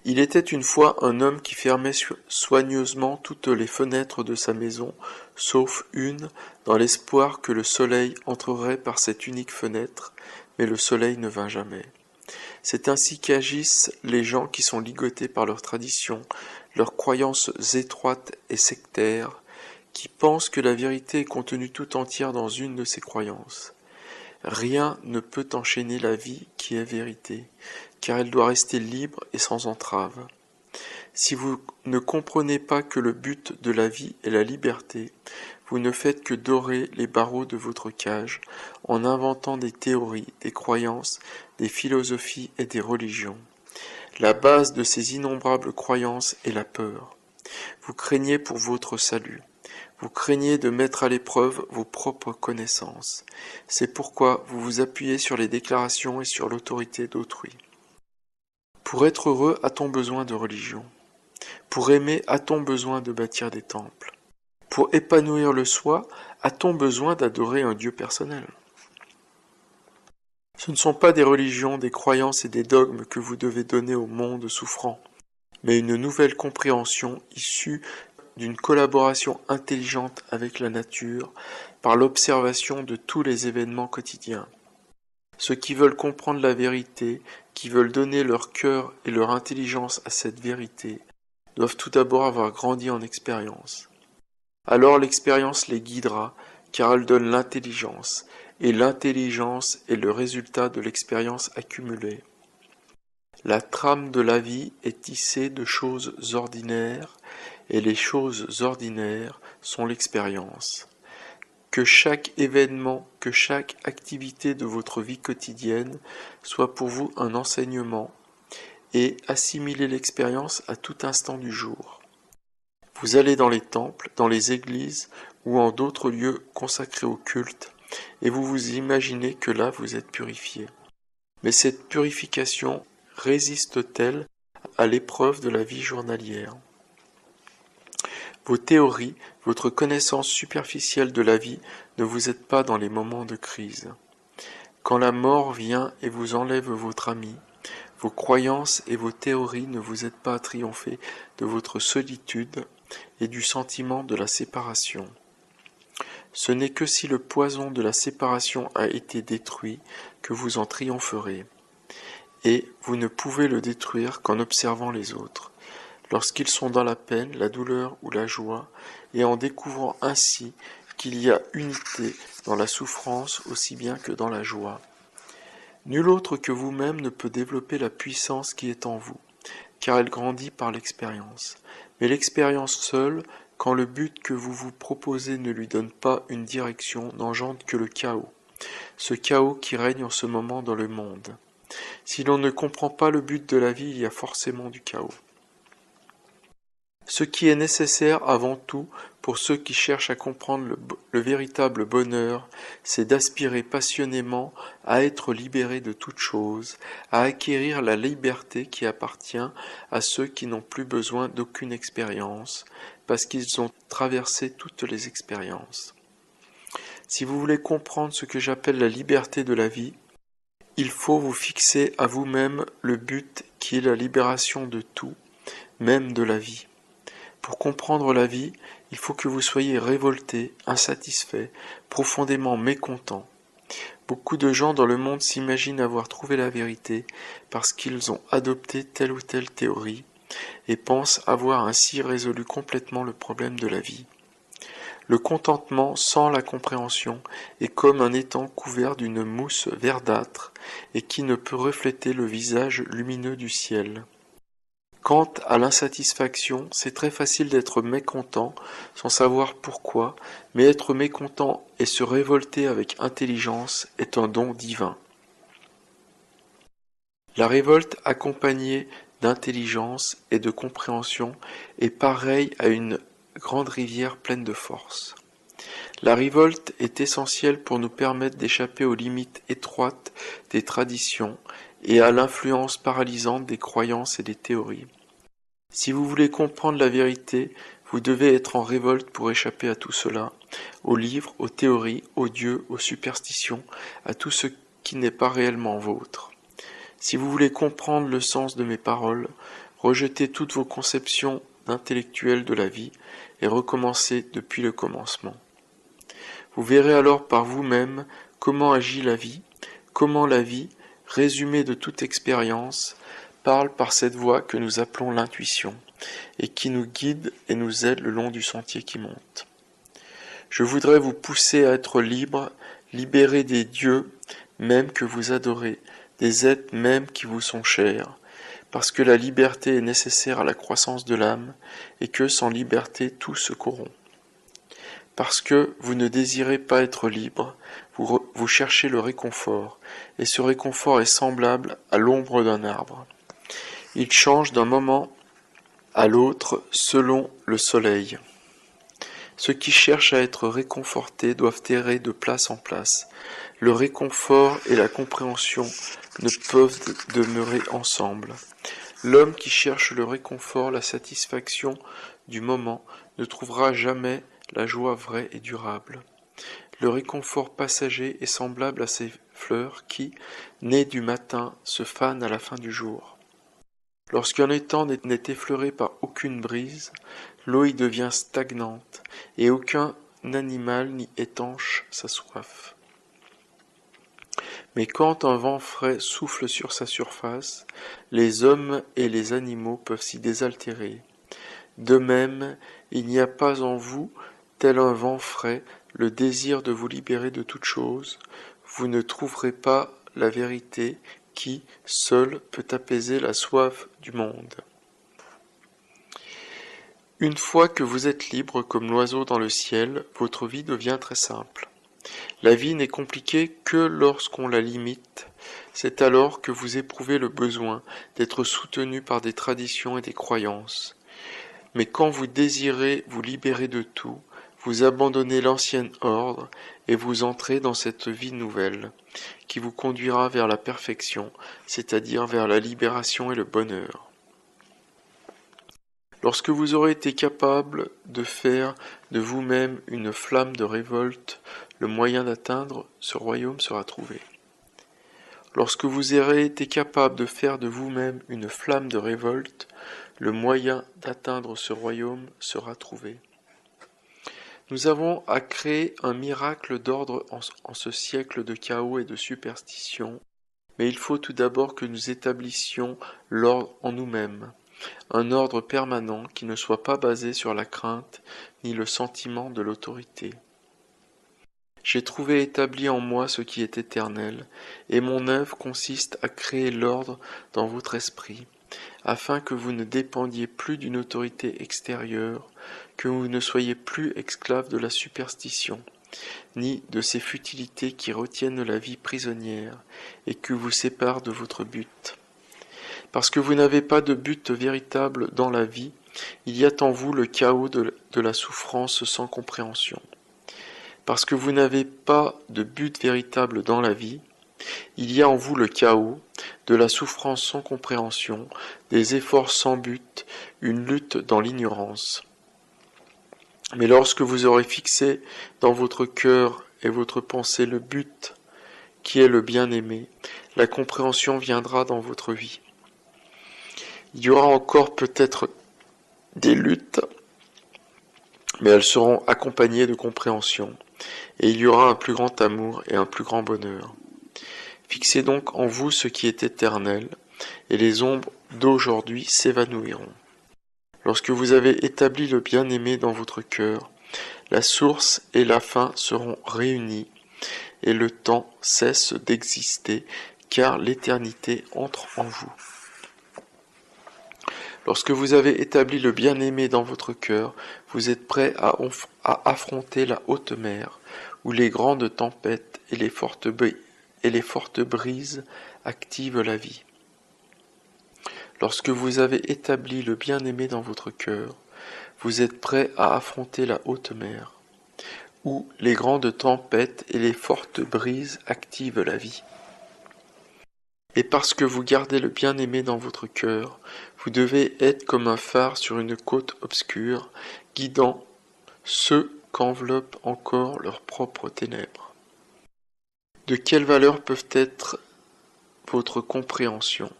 Il était une fois un homme qui fermait soigneusement toutes les fenêtres de sa maison, sauf une, dans l'espoir que le soleil entrerait par cette unique fenêtre, mais le soleil ne vint jamais. C'est ainsi qu'agissent les gens qui sont ligotés par leurs traditions, leurs croyances étroites et sectaires, qui pensent que la vérité est contenue tout entière dans une de ces croyances. Rien ne peut enchaîner la vie qui est vérité, car elle doit rester libre et sans entrave. Si vous ne comprenez pas que le but de la vie est la liberté, vous ne faites que dorer les barreaux de votre cage en inventant des théories, des croyances, des philosophies et des religions. La base de ces innombrables croyances est la peur. Vous craignez pour votre salut. Vous craignez de mettre à l'épreuve vos propres connaissances. C'est pourquoi vous vous appuyez sur les déclarations et sur l'autorité d'autrui. Pour être heureux, a-t-on besoin de religion? Pour aimer, a-t-on besoin de bâtir des temples? Pour épanouir le soi, a-t-on besoin d'adorer un Dieu personnel? Ce ne sont pas des religions, des croyances et des dogmes que vous devez donner au monde souffrant, mais une nouvelle compréhension issue d'une collaboration intelligente avec la nature par l'observation de tous les événements quotidiens. Ceux qui veulent comprendre la vérité, qui veulent donner leur cœur et leur intelligence à cette vérité, doivent tout d'abord avoir grandi en expérience. Alors l'expérience les guidera, car elle donne l'intelligence, et l'intelligence est le résultat de l'expérience accumulée. La trame de la vie est tissée de choses ordinaires, et les choses ordinaires sont l'expérience. Que chaque événement, que chaque activité de votre vie quotidienne soit pour vous un enseignement, et assimilez l'expérience à tout instant du jour. Vous allez dans les temples, dans les églises ou en d'autres lieux consacrés au culte, et vous vous imaginez que là vous êtes purifié. Mais cette purification résiste-t-elle à l'épreuve de la vie journalière ? Vos théories, votre connaissance superficielle de la vie ne vous aident pas dans les moments de crise. Quand la mort vient et vous enlève votre ami, vos croyances et vos théories ne vous aident pas à triompher de votre solitude et du sentiment de la séparation. Ce n'est que si le poison de la séparation a été détruit que vous en triompherez. Et vous ne pouvez le détruire qu'en observant les autres, lorsqu'ils sont dans la peine, la douleur ou la joie, et en découvrant ainsi qu'il y a unité dans la souffrance aussi bien que dans la joie. Nul autre que vous-même ne peut développer la puissance qui est en vous, car elle grandit par l'expérience. Mais l'expérience seule, quand le but que vous vous proposez ne lui donne pas une direction, n'engendre que le chaos. Ce chaos qui règne en ce moment dans le monde. Si l'on ne comprend pas le but de la vie, il y a forcément du chaos. Ce qui est nécessaire avant tout pour ceux qui cherchent à comprendre le véritable bonheur, c'est d'aspirer passionnément à être libérés de toute chose, à acquérir la liberté qui appartient à ceux qui n'ont plus besoin d'aucune expérience, parce qu'ils ont traversé toutes les expériences. Si vous voulez comprendre ce que j'appelle la liberté de la vie, il faut vous fixer à vous-même le but qui est la libération de tout, même de la vie. Pour comprendre la vie, il faut que vous soyez révolté, insatisfait, profondément mécontent. Beaucoup de gens dans le monde s'imaginent avoir trouvé la vérité parce qu'ils ont adopté telle ou telle théorie et pensent avoir ainsi résolu complètement le problème de la vie. Le contentement sans la compréhension est comme un étang couvert d'une mousse verdâtre et qui ne peut refléter le visage lumineux du ciel. Quant à l'insatisfaction, c'est très facile d'être mécontent sans savoir pourquoi, mais être mécontent et se révolter avec intelligence est un don divin. La révolte accompagnée d'intelligence et de compréhension est pareille à une grande rivière pleine de force. La révolte est essentielle pour nous permettre d'échapper aux limites étroites des traditions et à l'influence paralysante des croyances et des théories. Si vous voulez comprendre la vérité, vous devez être en révolte pour échapper à tout cela, aux livres, aux théories, aux dieux, aux superstitions, à tout ce qui n'est pas réellement vôtre. Si vous voulez comprendre le sens de mes paroles, rejetez toutes vos conceptions d'intellectuels de la vie et recommencez depuis le commencement. Vous verrez alors par vous-même comment agit la vie, comment la vie, résumée de toute expérience, parle par cette voie que nous appelons l'intuition, et qui nous guide et nous aide le long du sentier qui monte. Je voudrais vous pousser à être libre, libérés des dieux même que vous adorez, des êtres même qui vous sont chers, parce que la liberté est nécessaire à la croissance de l'âme, et que sans liberté tout se corrompt. Parce que vous ne désirez pas être libre, vous cherchez le réconfort, et ce réconfort est semblable à l'ombre d'un arbre. Il change d'un moment à l'autre selon le soleil. Ceux qui cherchent à être réconfortés doivent errer de place en place. Le réconfort et la compréhension ne peuvent demeurer ensemble. L'homme qui cherche le réconfort, la satisfaction du moment, ne trouvera jamais la joie vraie et durable. Le réconfort passager est semblable à ces fleurs qui, nées du matin, se fanent à la fin du jour. Lorsqu'un étang n'est effleuré par aucune brise, l'eau y devient stagnante, et aucun animal n'y étanche sa soif. Mais quand un vent frais souffle sur sa surface, les hommes et les animaux peuvent s'y désaltérer. De même, il n'y a pas en vous, tel un vent frais, le désir de vous libérer de toute chose. Vous ne trouverez pas la vérité qui, seule, peut apaiser la soif du monde. Une fois que vous êtes libre comme l'oiseau dans le ciel, votre vie devient très simple. La vie n'est compliquée que lorsqu'on la limite. C'est alors que vous éprouvez le besoin d'être soutenu par des traditions et des croyances. Mais quand vous désirez vous libérer de tout, vous abandonnez l'ancien ordre et vous entrez dans cette vie nouvelle, qui vous conduira vers la perfection, c'est-à-dire vers la libération et le bonheur. Lorsque vous aurez été capable de faire de vous-même une flamme de révolte, le moyen d'atteindre ce royaume sera trouvé. Lorsque vous aurez été capable de faire de vous-même une flamme de révolte, le moyen d'atteindre ce royaume sera trouvé. Nous avons à créer un miracle d'ordre en ce siècle de chaos et de superstition, mais il faut tout d'abord que nous établissions l'ordre en nous-mêmes, un ordre permanent qui ne soit pas basé sur la crainte ni le sentiment de l'autorité. J'ai trouvé établi en moi ce qui est éternel, et mon œuvre consiste à créer l'ordre dans votre esprit, afin que vous ne dépendiez plus d'une autorité extérieure, que vous ne soyez plus esclaves de la superstition, ni de ces futilités qui retiennent la vie prisonnière et qui vous séparent de votre but. Parce que vous n'avez pas de but véritable dans la vie, il y a en vous le chaos de la souffrance sans compréhension. Parce que vous n'avez pas de but véritable dans la vie, il y a en vous le chaos, de la souffrance sans compréhension, des efforts sans but, une lutte dans l'ignorance. Mais lorsque vous aurez fixé dans votre cœur et votre pensée le but, qui est le bien-aimé, la compréhension viendra dans votre vie. Il y aura encore peut-être des luttes, mais elles seront accompagnées de compréhension, et il y aura un plus grand amour et un plus grand bonheur. Fixez donc en vous ce qui est éternel, et les ombres d'aujourd'hui s'évanouiront. Lorsque vous avez établi le bien-aimé dans votre cœur, la source et la fin seront réunies, et le temps cesse d'exister, car l'éternité entre en vous. Lorsque vous avez établi le bien-aimé dans votre cœur, vous êtes prêt à affronter la haute mer, où les grandes tempêtes et les fortes brises activent la vie. Lorsque vous avez établi le bien-aimé dans votre cœur, vous êtes prêt à affronter la haute mer, où les grandes tempêtes et les fortes brises activent la vie. Et parce que vous gardez le bien-aimé dans votre cœur, vous devez être comme un phare sur une côte obscure, guidant ceux qu'enveloppent encore leurs propres ténèbres. De quelle valeur peuvent être votre compréhension,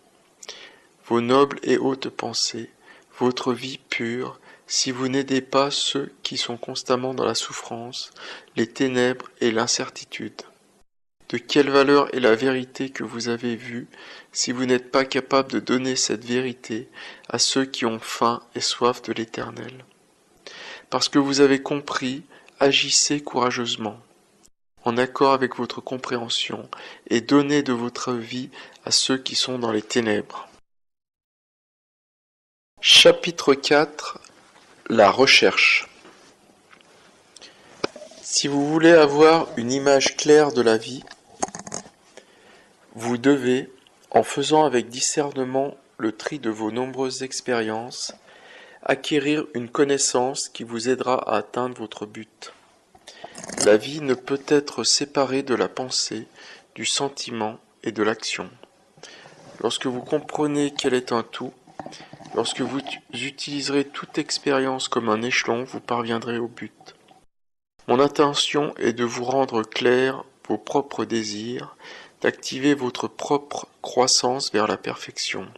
vos nobles et hautes pensées, votre vie pure, si vous n'aidez pas ceux qui sont constamment dans la souffrance, les ténèbres et l'incertitude? De quelle valeur est la vérité que vous avez vue si vous n'êtes pas capable de donner cette vérité à ceux qui ont faim et soif de l'Éternel? Parce que vous avez compris, agissez courageusement, en accord avec votre compréhension, et donnez de votre vie à ceux qui sont dans les ténèbres. Chapitre 4. La recherche. Si vous voulez avoir une image claire de la vie, vous devez, en faisant avec discernement le tri de vos nombreuses expériences, acquérir une connaissance qui vous aidera à atteindre votre but. La vie ne peut être séparée de la pensée, du sentiment et de l'action. Lorsque vous comprenez qu'elle est un tout, lorsque vous utiliserez toute expérience comme un échelon, vous parviendrez au but. Mon intention est de vous rendre clair vos propres désirs, d'activer votre propre croissance vers la perfection.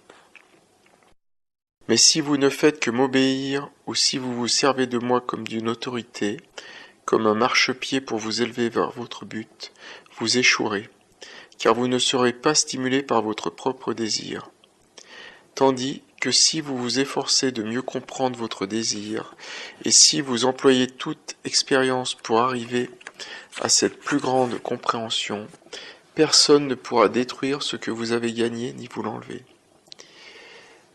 Mais si vous ne faites que m'obéir, ou si vous vous servez de moi comme d'une autorité, comme un marchepied pour vous élever vers votre but, vous échouerez, car vous ne serez pas stimulé par votre propre désir. Tandis que si vous vous efforcez de mieux comprendre votre désir, et si vous employez toute expérience pour arriver à cette plus grande compréhension, personne ne pourra détruire ce que vous avez gagné ni vous l'enlever.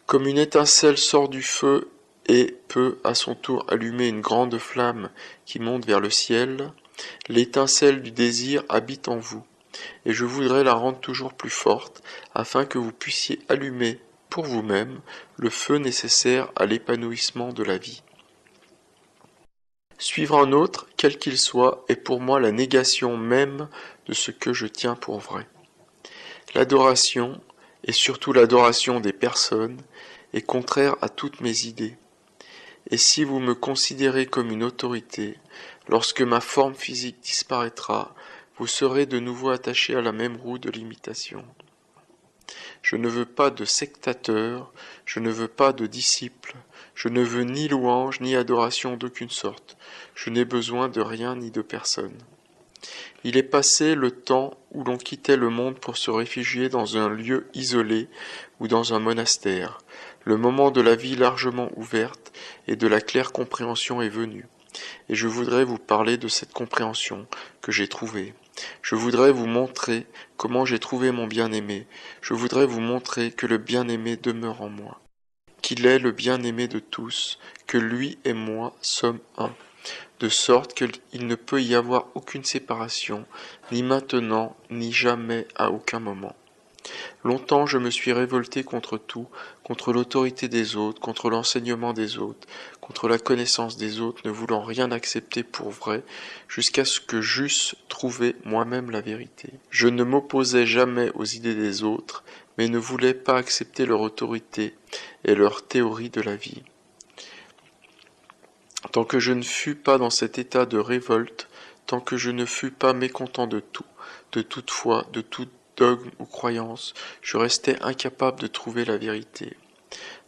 Comme une étincelle sort du feu et peut à son tour allumer une grande flamme qui monte vers le ciel, l'étincelle du désir habite en vous, et je voudrais la rendre toujours plus forte, afin que vous puissiez allumer pour vous-même le feu nécessaire à l'épanouissement de la vie. Suivre un autre, quel qu'il soit, est pour moi la négation même de ce que je tiens pour vrai. L'adoration, et surtout l'adoration des personnes, est contraire à toutes mes idées. Et si vous me considérez comme une autorité, lorsque ma forme physique disparaîtra, vous serez de nouveau attaché à la même roue de l'imitation. Je ne veux pas de sectateurs, je ne veux pas de disciples, je ne veux ni louange ni adoration d'aucune sorte, je n'ai besoin de rien ni de personne. Il est passé le temps où l'on quittait le monde pour se réfugier dans un lieu isolé ou dans un monastère. Le moment de la vie largement ouverte et de la claire compréhension est venu. Et je voudrais vous parler de cette compréhension que j'ai trouvée. Je voudrais vous montrer comment j'ai trouvé mon bien-aimé. Je voudrais vous montrer que le bien-aimé demeure en moi, qu'il est le bien-aimé de tous, que lui et moi sommes un, de sorte qu'il ne peut y avoir aucune séparation, ni maintenant, ni jamais, à aucun moment. Longtemps je me suis révolté contre tout, contre l'autorité des autres, contre l'enseignement des autres, contre la connaissance des autres, ne voulant rien accepter pour vrai, jusqu'à ce que j'eusse trouvé moi-même la vérité. Je ne m'opposais jamais aux idées des autres, mais ne voulais pas accepter leur autorité et leur théorie de la vie. Tant que je ne fus pas dans cet état de révolte, tant que je ne fus pas mécontent de tout, de toute foi, de tout dogme ou croyance, je restais incapable de trouver la vérité.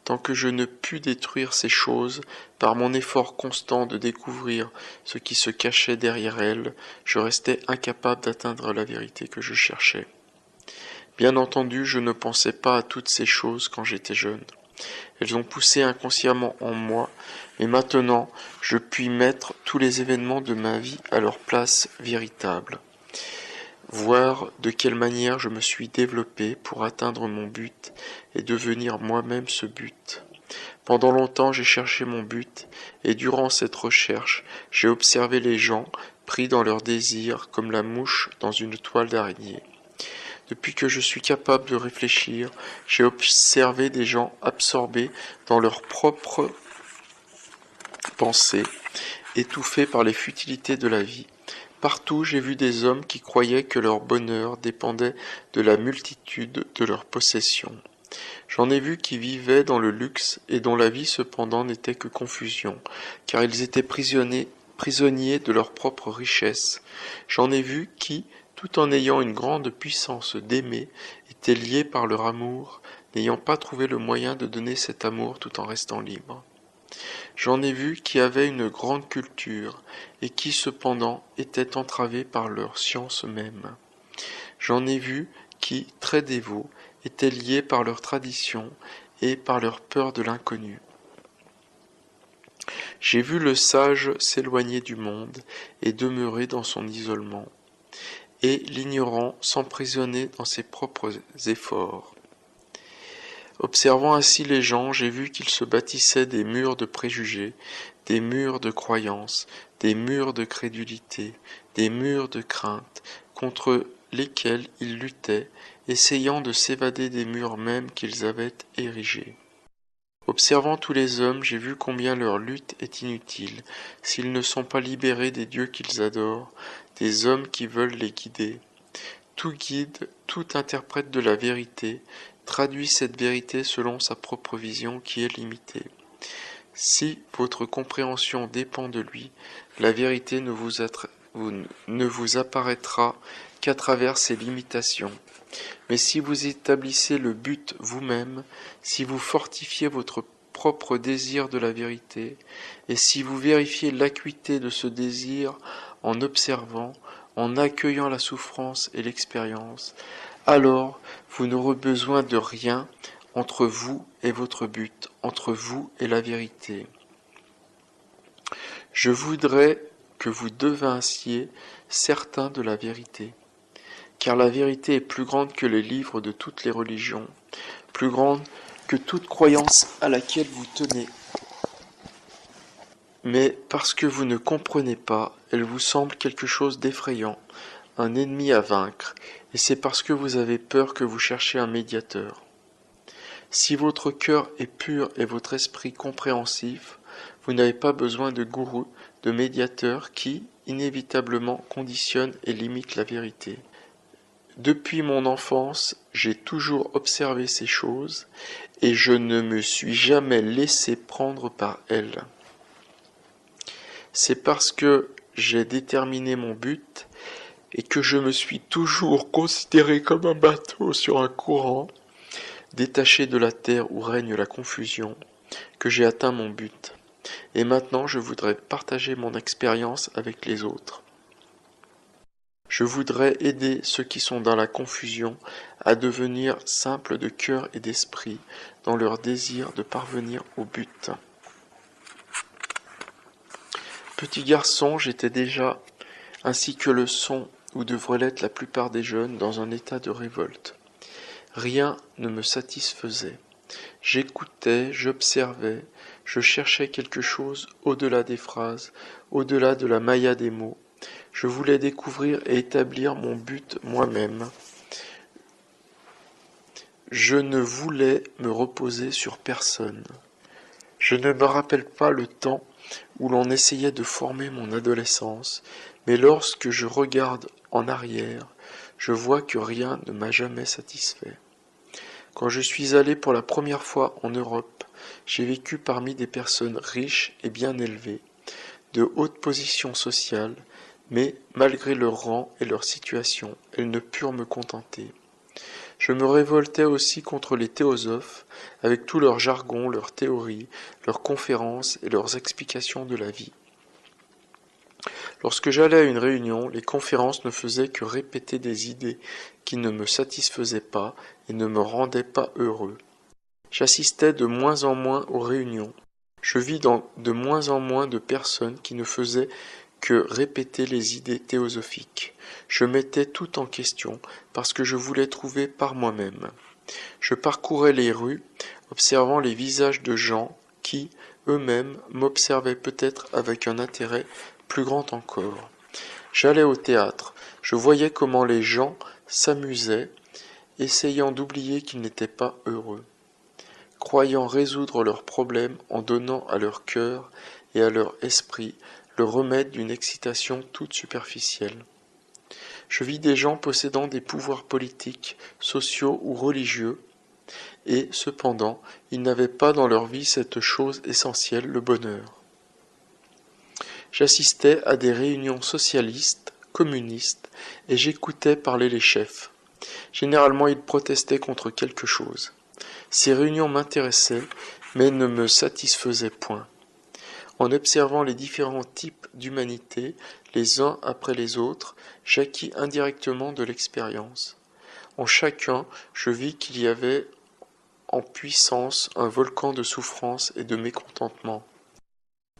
Tant que je ne pus détruire ces choses, par mon effort constant de découvrir ce qui se cachait derrière elles, je restais incapable d'atteindre la vérité que je cherchais. Bien entendu, je ne pensais pas à toutes ces choses quand j'étais jeune. Elles ont poussé inconsciemment en moi, mais maintenant je puis mettre tous les événements de ma vie à leur place véritable, voir de quelle manière je me suis développé pour atteindre mon but et devenir moi-même ce but. Pendant longtemps j'ai cherché mon but, et durant cette recherche j'ai observé les gens pris dans leurs désirs comme la mouche dans une toile d'araignée. Depuis que je suis capable de réfléchir, j'ai observé des gens absorbés dans leurs propres pensées, étouffés par les futilités de la vie. Partout, j'ai vu des hommes qui croyaient que leur bonheur dépendait de la multitude de leurs possessions. J'en ai vu qui vivaient dans le luxe et dont la vie cependant n'était que confusion, car ils étaient prisonniers de leur propre richesse. J'en ai vu qui, tout en ayant une grande puissance d'aimer, étaient liés par leur amour, n'ayant pas trouvé le moyen de donner cet amour tout en restant libres. J'en ai vu qui avaient une grande culture, et qui cependant étaient entravés par leur science même. J'en ai vu qui, très dévots, étaient liés par leur tradition et par leur peur de l'inconnu. J'ai vu le sage s'éloigner du monde et demeurer dans son isolement, et l'ignorant s'emprisonner dans ses propres efforts. Observant ainsi les gens, j'ai vu qu'ils se bâtissaient des murs de préjugés, des murs de croyances, des murs de crédulité, des murs de crainte, contre lesquels ils luttaient, essayant de s'évader des murs mêmes qu'ils avaient érigés. Observant tous les hommes, j'ai vu combien leur lutte est inutile, s'ils ne sont pas libérés des dieux qu'ils adorent, des hommes qui veulent les guider. Tout guide, tout interprète de la vérité, traduit cette vérité selon sa propre vision qui est limitée. Si votre compréhension dépend de lui, la vérité ne vous apparaîtra qu'à travers ses limitations. Mais si vous établissez le but vous-même, si vous fortifiez votre propre désir de la vérité, et si vous vérifiez l'acuité de ce désir en observant, en accueillant la souffrance et l'expérience, alors vous n'aurez besoin de rien entre vous et votre but, entre vous et la vérité. Je voudrais que vous devinssiez certains de la vérité, car la vérité est plus grande que les livres de toutes les religions, plus grande que toute croyance à laquelle vous tenez. Mais parce que vous ne comprenez pas, elle vous semble quelque chose d'effrayant, un ennemi à vaincre, et c'est parce que vous avez peur que vous cherchez un médiateur. Si votre cœur est pur et votre esprit compréhensif, vous n'avez pas besoin de gourou, de médiateur qui, inévitablement, conditionne et limite la vérité. Depuis mon enfance, j'ai toujours observé ces choses, et je ne me suis jamais laissé prendre par elles. C'est parce que j'ai déterminé mon but et que je me suis toujours considéré comme un bateau sur un courant, détaché de la terre où règne la confusion, que j'ai atteint mon but. Et maintenant, je voudrais partager mon expérience avec les autres. Je voudrais aider ceux qui sont dans la confusion à devenir simples de cœur et d'esprit dans leur désir de parvenir au but. Petit garçon, j'étais déjà, ainsi que le sont où devraient l'être la plupart des jeunes, dans un état de révolte. Rien ne me satisfaisait. J'écoutais, j'observais, je cherchais quelque chose au-delà des phrases, au-delà de la maya des mots. Je voulais découvrir et établir mon but moi-même. Je ne voulais me reposer sur personne. Je ne me rappelle pas le temps où l'on essayait de former mon adolescence, mais lorsque je regarde en arrière, je vois que rien ne m'a jamais satisfait. Quand je suis allé pour la première fois en Europe, j'ai vécu parmi des personnes riches et bien élevées, de hautes positions sociales, mais malgré leur rang et leur situation, elles ne purent me contenter. Je me révoltais aussi contre les théosophes, avec tout leur jargon, leurs théories, leurs conférences et leurs explications de la vie. Lorsque j'allais à une réunion, les conférences ne faisaient que répéter des idées qui ne me satisfaisaient pas et ne me rendaient pas heureux. J'assistais de moins en moins aux réunions. Je vis dans de moins en moins de personnes qui ne faisaient que répéter les idées théosophiques. Je mettais tout en question parce que je voulais trouver par moi-même. Je parcourais les rues, observant les visages de gens qui, eux-mêmes, m'observaient peut-être avec un intérêt plus grand encore. J'allais au théâtre, je voyais comment les gens s'amusaient, essayant d'oublier qu'ils n'étaient pas heureux, croyant résoudre leurs problèmes en donnant à leur cœur et à leur esprit le remède d'une excitation toute superficielle. Je vis des gens possédant des pouvoirs politiques, sociaux ou religieux, et, cependant, ils n'avaient pas dans leur vie cette chose essentielle, le bonheur. J'assistais à des réunions socialistes, communistes, et j'écoutais parler les chefs. Généralement, ils protestaient contre quelque chose. Ces réunions m'intéressaient, mais ne me satisfaisaient point. En observant les différents types d'humanité, les uns après les autres, j'acquis indirectement de l'expérience. En chacun, je vis qu'il y avait en puissance un volcan de souffrance et de mécontentement.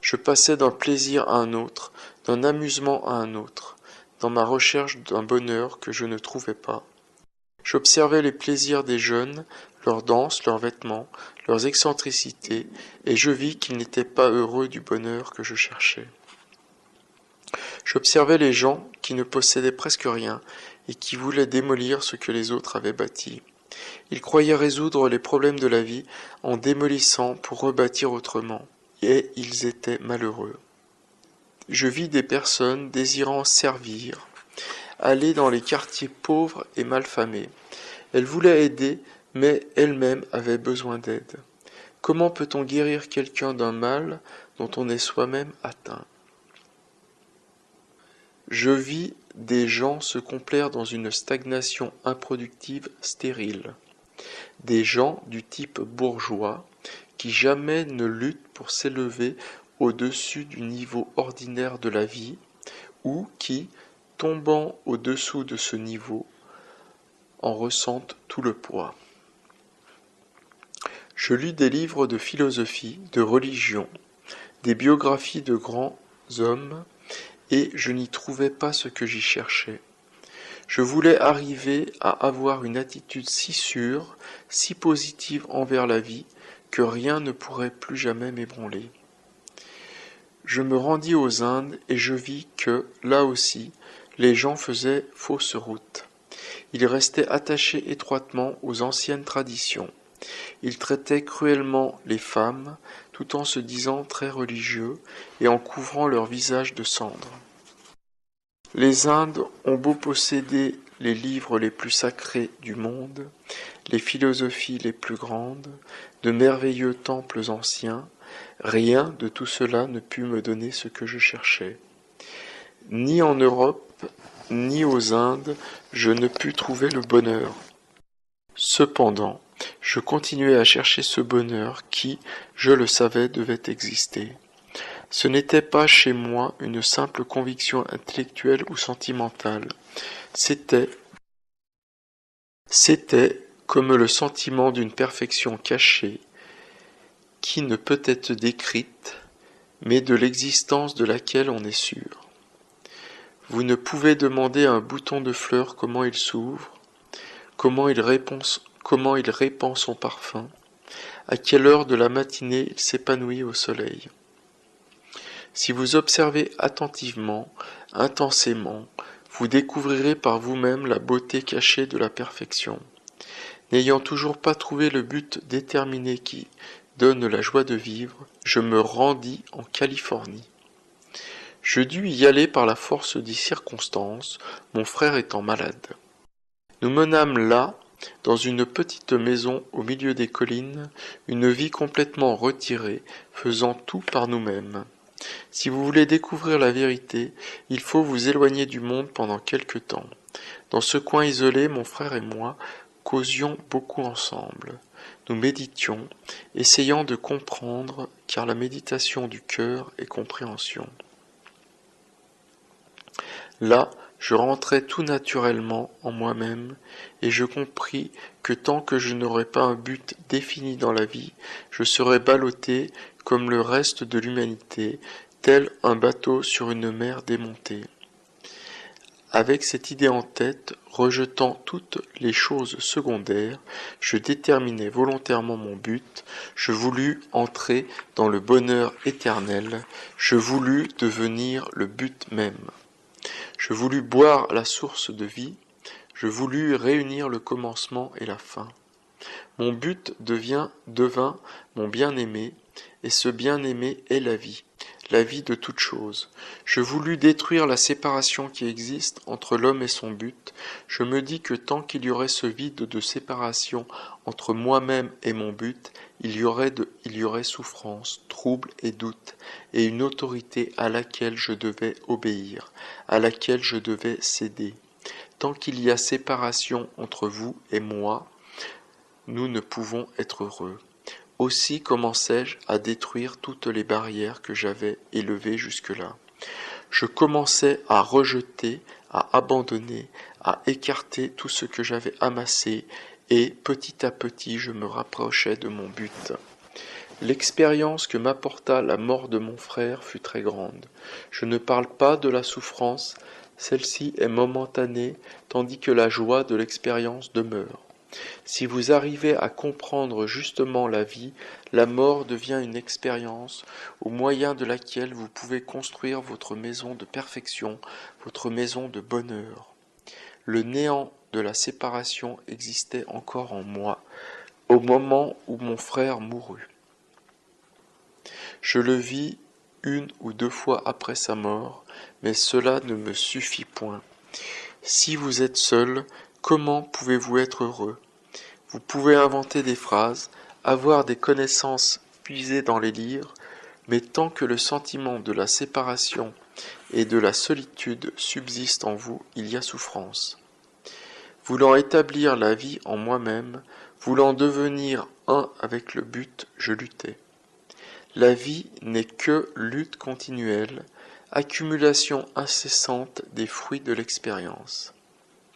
Je passais d'un plaisir à un autre, d'un amusement à un autre, dans ma recherche d'un bonheur que je ne trouvais pas. J'observais les plaisirs des jeunes, leurs danses, leurs vêtements, leurs excentricités, et je vis qu'ils n'étaient pas heureux du bonheur que je cherchais. J'observais les gens qui ne possédaient presque rien et qui voulaient démolir ce que les autres avaient bâti. Ils croyaient résoudre les problèmes de la vie en démolissant pour rebâtir autrement, et ils étaient malheureux. Je vis des personnes désirant servir, aller dans les quartiers pauvres et malfamés. Elles voulaient aider, mais elles-mêmes avaient besoin d'aide. Comment peut-on guérir quelqu'un d'un mal dont on est soi-même atteint ? Je vis des gens se complaire dans une stagnation improductive stérile. Des gens du type bourgeois qui jamais ne luttent pour s'élever au-dessus du niveau ordinaire de la vie ou qui, tombant au-dessous de ce niveau, en ressentent tout le poids. Je lus des livres de philosophie, de religion, des biographies de grands hommes, et je n'y trouvais pas ce que j'y cherchais. Je voulais arriver à avoir une attitude si sûre, si positive envers la vie, que rien ne pourrait plus jamais m'ébranler. Je me rendis aux Indes et je vis que, là aussi, les gens faisaient fausse route. Ils restaient attachés étroitement aux anciennes traditions. Ils traitaient cruellement les femmes, tout en se disant très religieux et en couvrant leur visage de cendres. Les Indes ont beau posséder les livres les plus sacrés du monde, les philosophies les plus grandes, de merveilleux temples anciens, rien de tout cela ne put me donner ce que je cherchais. Ni en Europe, ni aux Indes, je ne pus trouver le bonheur. Cependant, je continuais à chercher ce bonheur qui, je le savais, devait exister. Ce n'était pas chez moi une simple conviction intellectuelle ou sentimentale. C'était comme le sentiment d'une perfection cachée, qui ne peut être décrite, mais de l'existence de laquelle on est sûr. Vous ne pouvez demander à un bouton de fleur comment il s'ouvre, comment il répand son parfum, à quelle heure de la matinée il s'épanouit au soleil. Si vous observez attentivement, intensément, vous découvrirez par vous-même la beauté cachée de la perfection. N'ayant toujours pas trouvé le but déterminé qui donne la joie de vivre, je me rendis en Californie. Je dus y aller par la force des circonstances, mon frère étant malade. Nous menâmes là, dans une petite maison au milieu des collines, une vie complètement retirée, faisant tout par nous-mêmes. Si vous voulez découvrir la vérité, il faut vous éloigner du monde pendant quelque temps. Dans ce coin isolé, mon frère et moi causions beaucoup ensemble. Nous méditions, essayant de comprendre, car la méditation du cœur est compréhension. Là, je rentrai tout naturellement en moi-même, et je compris que tant que je n'aurais pas un but défini dans la vie, je serais ballotté comme le reste de l'humanité, tel un bateau sur une mer démontée. Avec cette idée en tête, rejetant toutes les choses secondaires, je déterminai volontairement mon but, je voulus entrer dans le bonheur éternel, je voulus devenir le but même. Je voulus boire la source de vie, je voulus réunir le commencement et la fin. Mon but devint mon bien-aimé, et ce bien-aimé est la vie de toute chose. Je voulus détruire la séparation qui existe entre l'homme et son but. Je me dis que tant qu'il y aurait ce vide de séparation entre moi-même et mon but, il y aurait souffrance, trouble et doute, et une autorité à laquelle je devais obéir, à laquelle je devais céder. Tant qu'il y a séparation entre vous et moi, nous ne pouvons être heureux. Aussi commençai-je à détruire toutes les barrières que j'avais élevées jusque-là. Je commençai à rejeter, à abandonner, à écarter tout ce que j'avais amassé, et petit à petit je me rapprochais de mon but. L'expérience que m'apporta la mort de mon frère fut très grande. Je ne parle pas de la souffrance, celle-ci est momentanée, tandis que la joie de l'expérience demeure. Si vous arrivez à comprendre justement la vie, la mort devient une expérience au moyen de laquelle vous pouvez construire votre maison de perfection, votre maison de bonheur. Le néant de la séparation existait encore en moi au moment où mon frère mourut. Je le vis 1 ou 2 fois après sa mort, mais cela ne me suffit point. Si vous êtes seul, comment pouvez-vous être heureux ? Vous pouvez inventer des phrases, avoir des connaissances puisées dans les livres, mais tant que le sentiment de la séparation et de la solitude subsiste en vous, il y a souffrance. Voulant établir la vie en moi-même, voulant devenir un avec le but, je luttais. La vie n'est que lutte continuelle, accumulation incessante des fruits de l'expérience.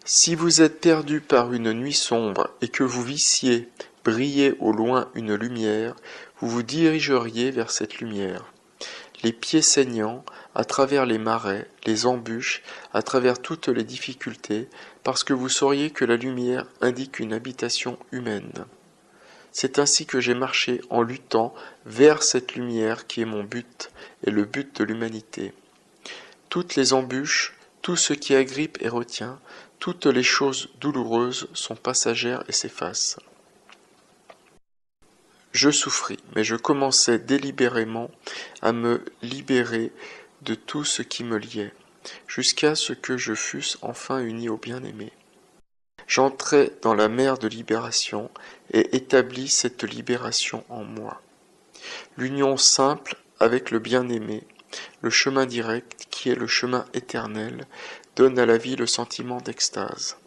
Si vous êtes perdu par une nuit sombre et que vous vissiez briller au loin une lumière, vous vous dirigeriez vers cette lumière. Les pieds saignants, à travers les marais, les embûches, à travers toutes les difficultés, parce que vous sauriez que la lumière indique une habitation humaine. C'est ainsi que j'ai marché en luttant vers cette lumière qui est mon but et le but de l'humanité. Toutes les embûches, Tout ce qui agrippe et retient, toutes les choses douloureuses sont passagères et s'effacent. Je souffris, mais je commençai délibérément à me libérer de tout ce qui me liait, jusqu'à ce que je fusse enfin uni au bien-aimé. J'entrai dans la mer de libération et établis cette libération en moi. L'union simple avec le bien-aimé, le chemin direct qui est le chemin éternel, donne à la vie le sentiment d'extase.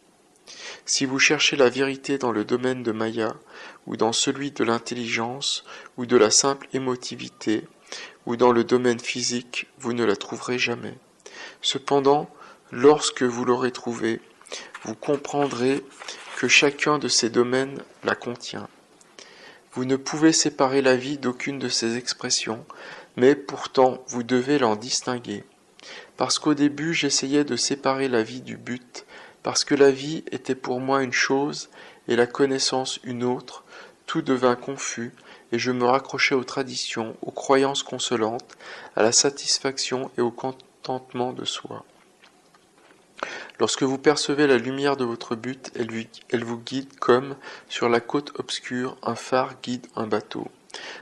Si vous cherchez la vérité dans le domaine de Maya, ou dans celui de l'intelligence, ou de la simple émotivité, ou dans le domaine physique, vous ne la trouverez jamais. Cependant, lorsque vous l'aurez trouvée, vous comprendrez que chacun de ces domaines la contient. Vous ne pouvez séparer la vie d'aucune de ces expressions, mais pourtant vous devez l'en distinguer. Parce qu'au début j'essayais de séparer la vie du but, parce que la vie était pour moi une chose et la connaissance une autre, tout devint confus, et je me raccrochais aux traditions, aux croyances consolantes, à la satisfaction et au contentement de soi. Lorsque vous percevez la lumière de votre but, elle vous guide comme, sur la côte obscure, un phare guide un bateau.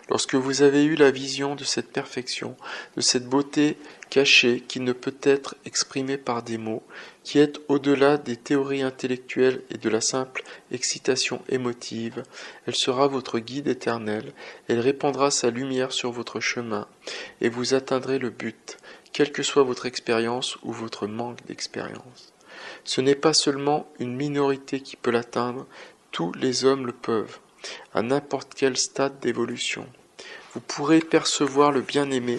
Lorsque vous avez eu la vision de cette perfection, de cette beauté cachée qui ne peut être exprimée par des mots, qui est au-delà des théories intellectuelles et de la simple excitation émotive, elle sera votre guide éternel, elle répandra sa lumière sur votre chemin, et vous atteindrez le but, quelle que soit votre expérience ou votre manque d'expérience. Ce n'est pas seulement une minorité qui peut l'atteindre, tous les hommes le peuvent, à n'importe quel stade d'évolution. Vous pourrez percevoir le bien-aimé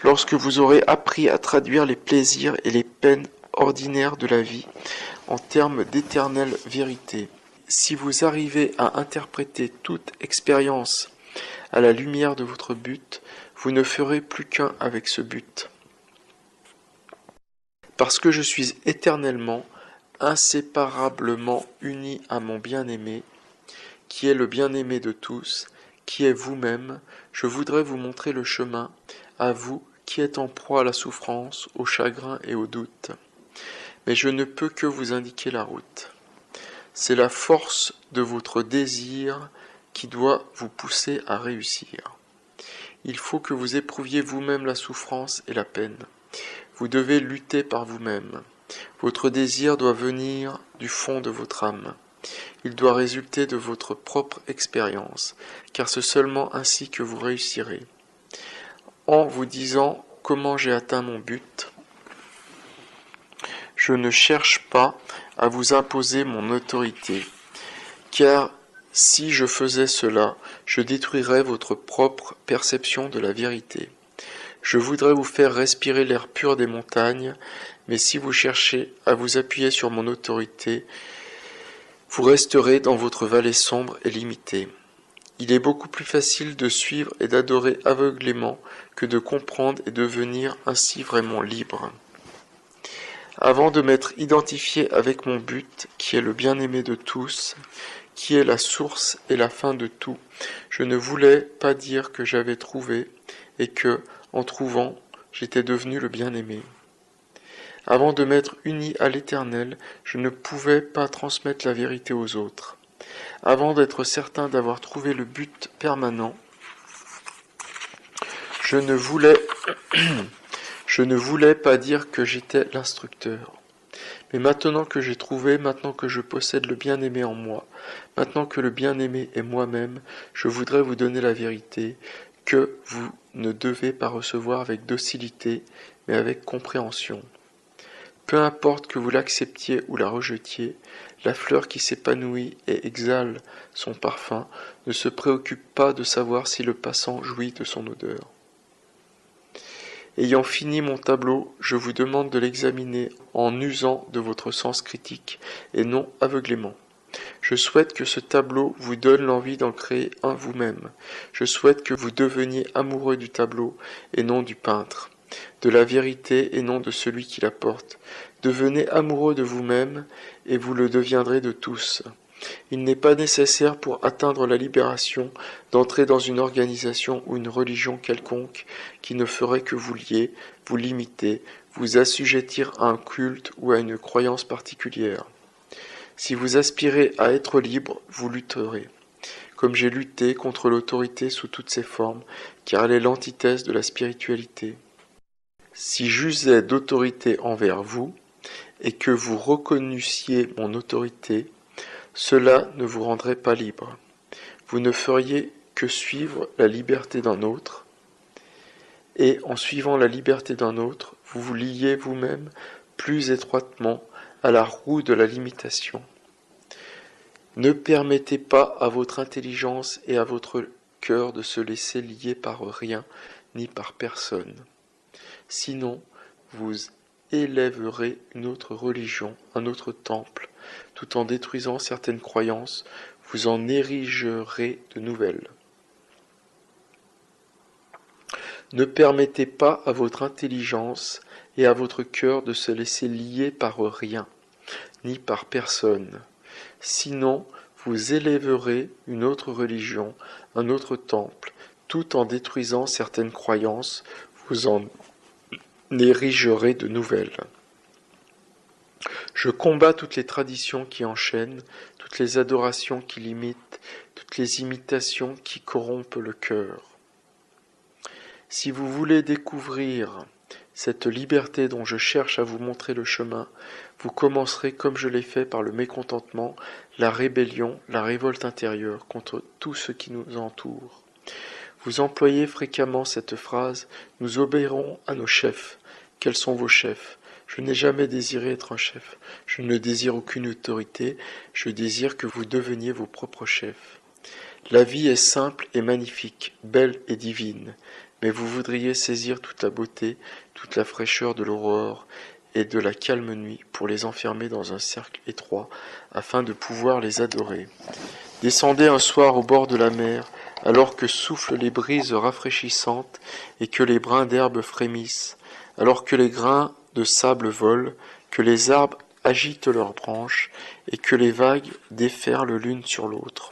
lorsque vous aurez appris à traduire les plaisirs et les peines ordinaires de la vie en termes d'éternelle vérité. Si vous arrivez à interpréter toute expérience à la lumière de votre but, vous ne ferez plus qu'un avec ce but. Parce que je suis éternellement, inséparablement uni à mon bien-aimé, qui est le bien-aimé de tous, qui est vous-même, je voudrais vous montrer le chemin, à vous qui êtes en proie à la souffrance, au chagrin et au doute. Mais je ne peux que vous indiquer la route. C'est la force de votre désir qui doit vous pousser à réussir. Il faut que vous éprouviez vous-même la souffrance et la peine. Vous devez lutter par vous-même. Votre désir doit venir du fond de votre âme. Il doit résulter de votre propre expérience, car c'est seulement ainsi que vous réussirez. En vous disant comment j'ai atteint mon but, je ne cherche pas à vous imposer mon autorité, car si je faisais cela, je détruirais votre propre perception de la vérité. Je voudrais vous faire respirer l'air pur des montagnes, mais si vous cherchez à vous appuyer sur mon autorité, vous resterez dans votre vallée sombre et limitée. Il est beaucoup plus facile de suivre et d'adorer aveuglément que de comprendre et devenir ainsi vraiment libre. Avant de m'être identifié avec mon but, qui est le bien-aimé de tous, qui est la source et la fin de tout, je ne voulais pas dire que j'avais trouvé et que, en trouvant, j'étais devenu le bien-aimé. Avant de m'être uni à l'Éternel, je ne pouvais pas transmettre la vérité aux autres. Avant d'être certain d'avoir trouvé le but permanent, je ne voulais pas dire que j'étais l'instructeur. Mais maintenant que j'ai trouvé, maintenant que je possède le bien-aimé en moi, maintenant que le bien-aimé est moi-même, je voudrais vous donner la vérité que vous ne devez pas recevoir avec docilité, mais avec compréhension. Peu importe que vous l'acceptiez ou la rejetiez, la fleur qui s'épanouit et exhale son parfum ne se préoccupe pas de savoir si le passant jouit de son odeur. Ayant fini mon tableau, je vous demande de l'examiner en usant de votre sens critique et non aveuglément. Je souhaite que ce tableau vous donne l'envie d'en créer un vous-même. Je souhaite que vous deveniez amoureux du tableau et non du peintre, de la vérité et non de celui qui la porte. Devenez amoureux de vous-même et vous le deviendrez de tous. Il n'est pas nécessaire pour atteindre la libération d'entrer dans une organisation ou une religion quelconque qui ne ferait que vous lier, vous limiter, vous assujettir à un culte ou à une croyance particulière. Si vous aspirez à être libre, vous lutterez, comme j'ai lutté contre l'autorité sous toutes ses formes, car elle est l'antithèse de la spiritualité. Si j'usais d'autorité envers vous, et que vous reconnussiez mon autorité, cela ne vous rendrait pas libre. Vous ne feriez que suivre la liberté d'un autre, et en suivant la liberté d'un autre, vous vous liez vous-même plus étroitement à la roue de la limitation. Ne permettez pas à votre intelligence et à votre cœur de se laisser lier par rien ni par personne. Sinon, vous élèverez une autre religion, un autre temple, tout en détruisant certaines croyances, vous en érigerez de nouvelles. Ne permettez pas à votre intelligence et à votre cœur de se laisser lier par rien, ni par personne. Sinon, vous élèverez une autre religion, un autre temple, tout en détruisant certaines croyances, vous en érigerez de nouvelles. Je combats toutes les traditions qui enchaînent, toutes les adorations qui limitent, toutes les imitations qui corrompent le cœur. Si vous voulez découvrir cette liberté dont je cherche à vous montrer le chemin, vous commencerez comme je l'ai fait par le mécontentement, la rébellion, la révolte intérieure contre tout ce qui nous entoure. Vous employez fréquemment cette phrase « Nous obéirons à nos chefs ». Quels sont vos chefs ? Je n'ai jamais désiré être un chef. Je ne désire aucune autorité. Je désire que vous deveniez vos propres chefs. La vie est simple et magnifique, belle et divine. Mais vous voudriez saisir toute la beauté, toute la fraîcheur de l'aurore et de la calme nuit pour les enfermer dans un cercle étroit afin de pouvoir les adorer. Descendez un soir au bord de la mer, alors que soufflent les brises rafraîchissantes et que les brins d'herbe frémissent, alors que les grains de sable volent, que les arbres agitent leurs branches et que les vagues déferlent l'une sur l'autre.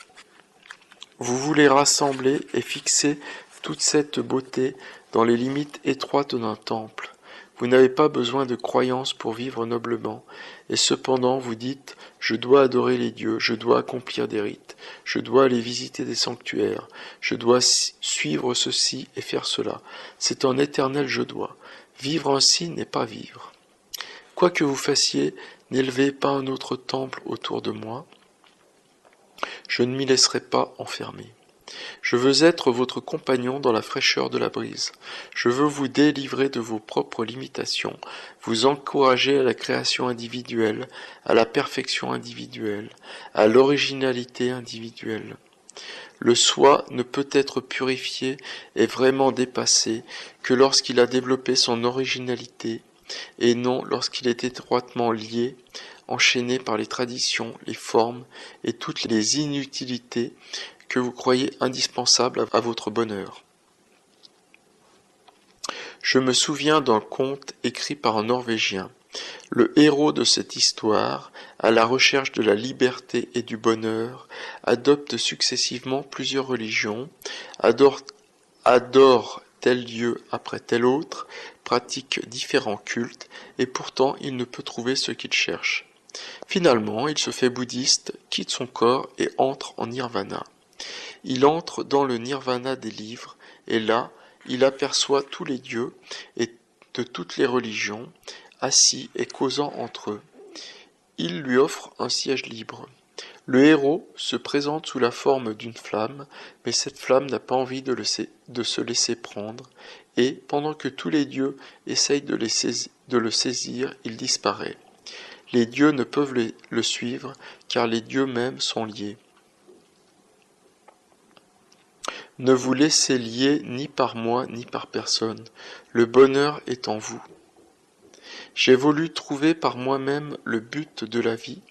Vous voulez rassembler et fixer toute cette beauté dans les limites étroites d'un temple. Vous n'avez pas besoin de croyances pour vivre noblement, et cependant vous dites « Je dois adorer les dieux, je dois accomplir des rites, je dois aller visiter des sanctuaires, je dois suivre ceci et faire cela. C'est un éternel je dois. Vivre ainsi n'est pas vivre. Quoi que vous fassiez, n'élevez pas un autre temple autour de moi. Je ne m'y laisserai pas enfermer. Je veux être votre compagnon dans la fraîcheur de la brise. Je veux vous délivrer de vos propres limitations, vous encourager à la création individuelle, à la perfection individuelle, à l'originalité individuelle. Le soi ne peut être purifié et vraiment dépassé que lorsqu'il a développé son originalité, et non lorsqu'il est étroitement lié, enchaîné par les traditions, les formes et toutes les inutilités que vous croyez indispensables à votre bonheur. Je me souviens d'un conte écrit par un Norvégien. Le héros de cette histoire, à la recherche de la liberté et du bonheur, adopte successivement plusieurs religions, adore tel lieu après tel autre, pratique différents cultes, et pourtant il ne peut trouver ce qu'il cherche. Finalement, il se fait bouddhiste, quitte son corps et entre en nirvana. Il entre dans le nirvana des livres, et là, il aperçoit tous les dieux et de toutes les religions, assis et causant entre eux. Il lui offre un siège libre. Le héros se présente sous la forme d'une flamme, mais cette flamme n'a pas envie de se laisser prendre, et, pendant que tous les dieux essayent de le saisir, il disparaît. Les dieux ne peuvent le suivre, car les dieux mêmes sont liés. Ne vous laissez lier ni par moi ni par personne, le bonheur est en vous. J'ai voulu trouver par moi-même le but de la vie,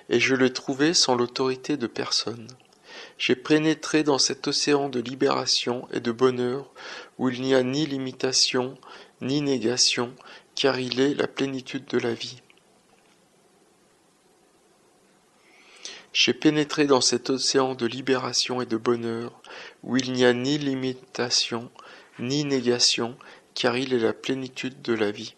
et je l'ai trouvé sans l'autorité de personne. J'ai pénétré dans cet océan de libération et de bonheur où il n'y a ni limitation ni négation, car il est la plénitude de la vie. J'ai pénétré dans cet océan de libération et de bonheur, où il n'y a ni limitation, ni négation, car il est la plénitude de la vie.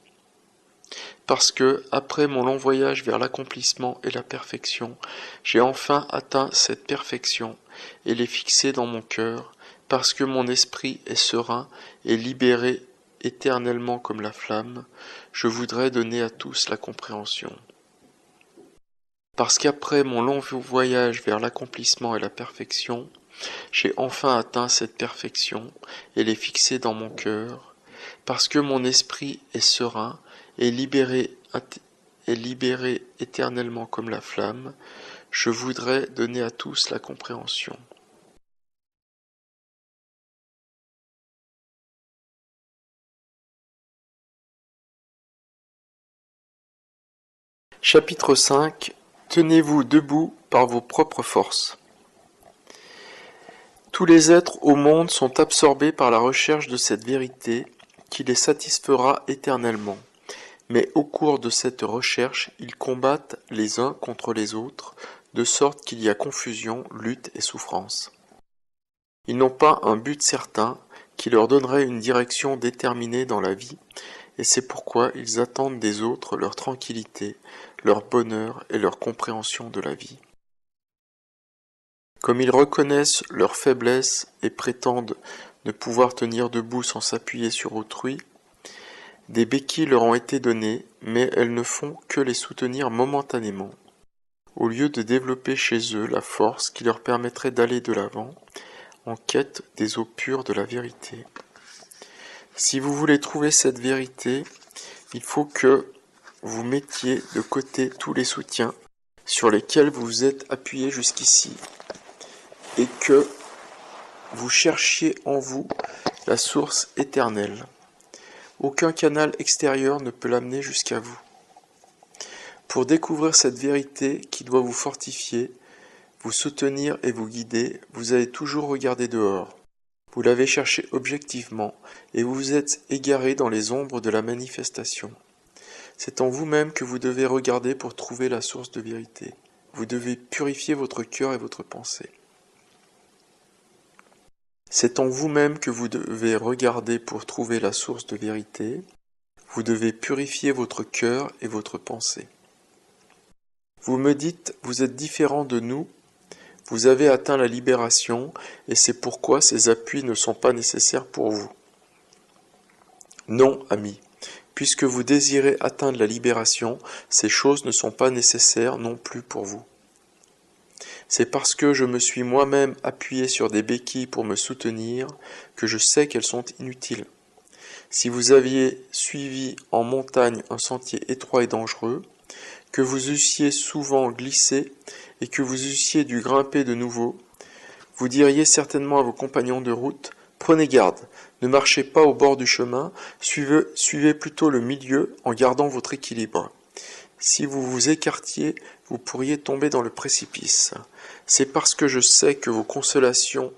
Parce que, après mon long voyage vers l'accomplissement et la perfection, j'ai enfin atteint cette perfection, et l'ai fixée dans mon cœur, parce que mon esprit est serein et libéré éternellement comme la flamme, je voudrais donner à tous la compréhension. Parce qu'après mon long voyage vers l'accomplissement et la perfection, j'ai enfin atteint cette perfection et l'ai fixée dans mon cœur, parce que mon esprit est serein et libéré éternellement comme la flamme, je voudrais donner à tous la compréhension. Chapitre 5. Tenez-vous debout par vos propres forces. Tous les êtres au monde sont absorbés par la recherche de cette vérité qui les satisfera éternellement. Mais au cours de cette recherche, ils combattent les uns contre les autres, de sorte qu'il y a confusion, lutte et souffrance. Ils n'ont pas un but certain qui leur donnerait une direction déterminée dans la vie, et c'est pourquoi ils attendent des autres leur tranquillité, leur bonheur et leur compréhension de la vie. Comme ils reconnaissent leur faiblesse et prétendent ne pouvoir tenir debout sans s'appuyer sur autrui, des béquilles leur ont été données, mais elles ne font que les soutenir momentanément, au lieu de développer chez eux la force qui leur permettrait d'aller de l'avant, en quête des eaux pures de la vérité. Si vous voulez trouver cette vérité, il faut que vous mettiez de côté tous les soutiens sur lesquels vous vous êtes appuyé jusqu'ici, et que vous cherchiez en vous la source éternelle. Aucun canal extérieur ne peut l'amener jusqu'à vous. Pour découvrir cette vérité qui doit vous fortifier, vous soutenir et vous guider, vous avez toujours regardé dehors. Vous l'avez cherché objectivement, et vous vous êtes égaré dans les ombres de la manifestation. C'est en vous-même que vous devez regarder pour trouver la source de vérité. Vous devez purifier votre cœur et votre pensée. C'est en vous-même que vous devez regarder pour trouver la source de vérité. Vous devez purifier votre cœur et votre pensée. Vous me dites, vous êtes différent de nous, vous avez atteint la libération, et c'est pourquoi ces appuis ne sont pas nécessaires pour vous. Non, amis, puisque vous désirez atteindre la libération, ces choses ne sont pas nécessaires non plus pour vous. C'est parce que je me suis moi-même appuyé sur des béquilles pour me soutenir que je sais qu'elles sont inutiles. Si vous aviez suivi en montagne un sentier étroit et dangereux, que vous eussiez souvent glissé et que vous eussiez dû grimper de nouveau, vous diriez certainement à vos compagnons de route « Prenez garde, ne marchez pas au bord du chemin, suivez plutôt le milieu en gardant votre équilibre. Si vous vous écartiez, vous pourriez tomber dans le précipice. C'est parce que je sais que vos consolations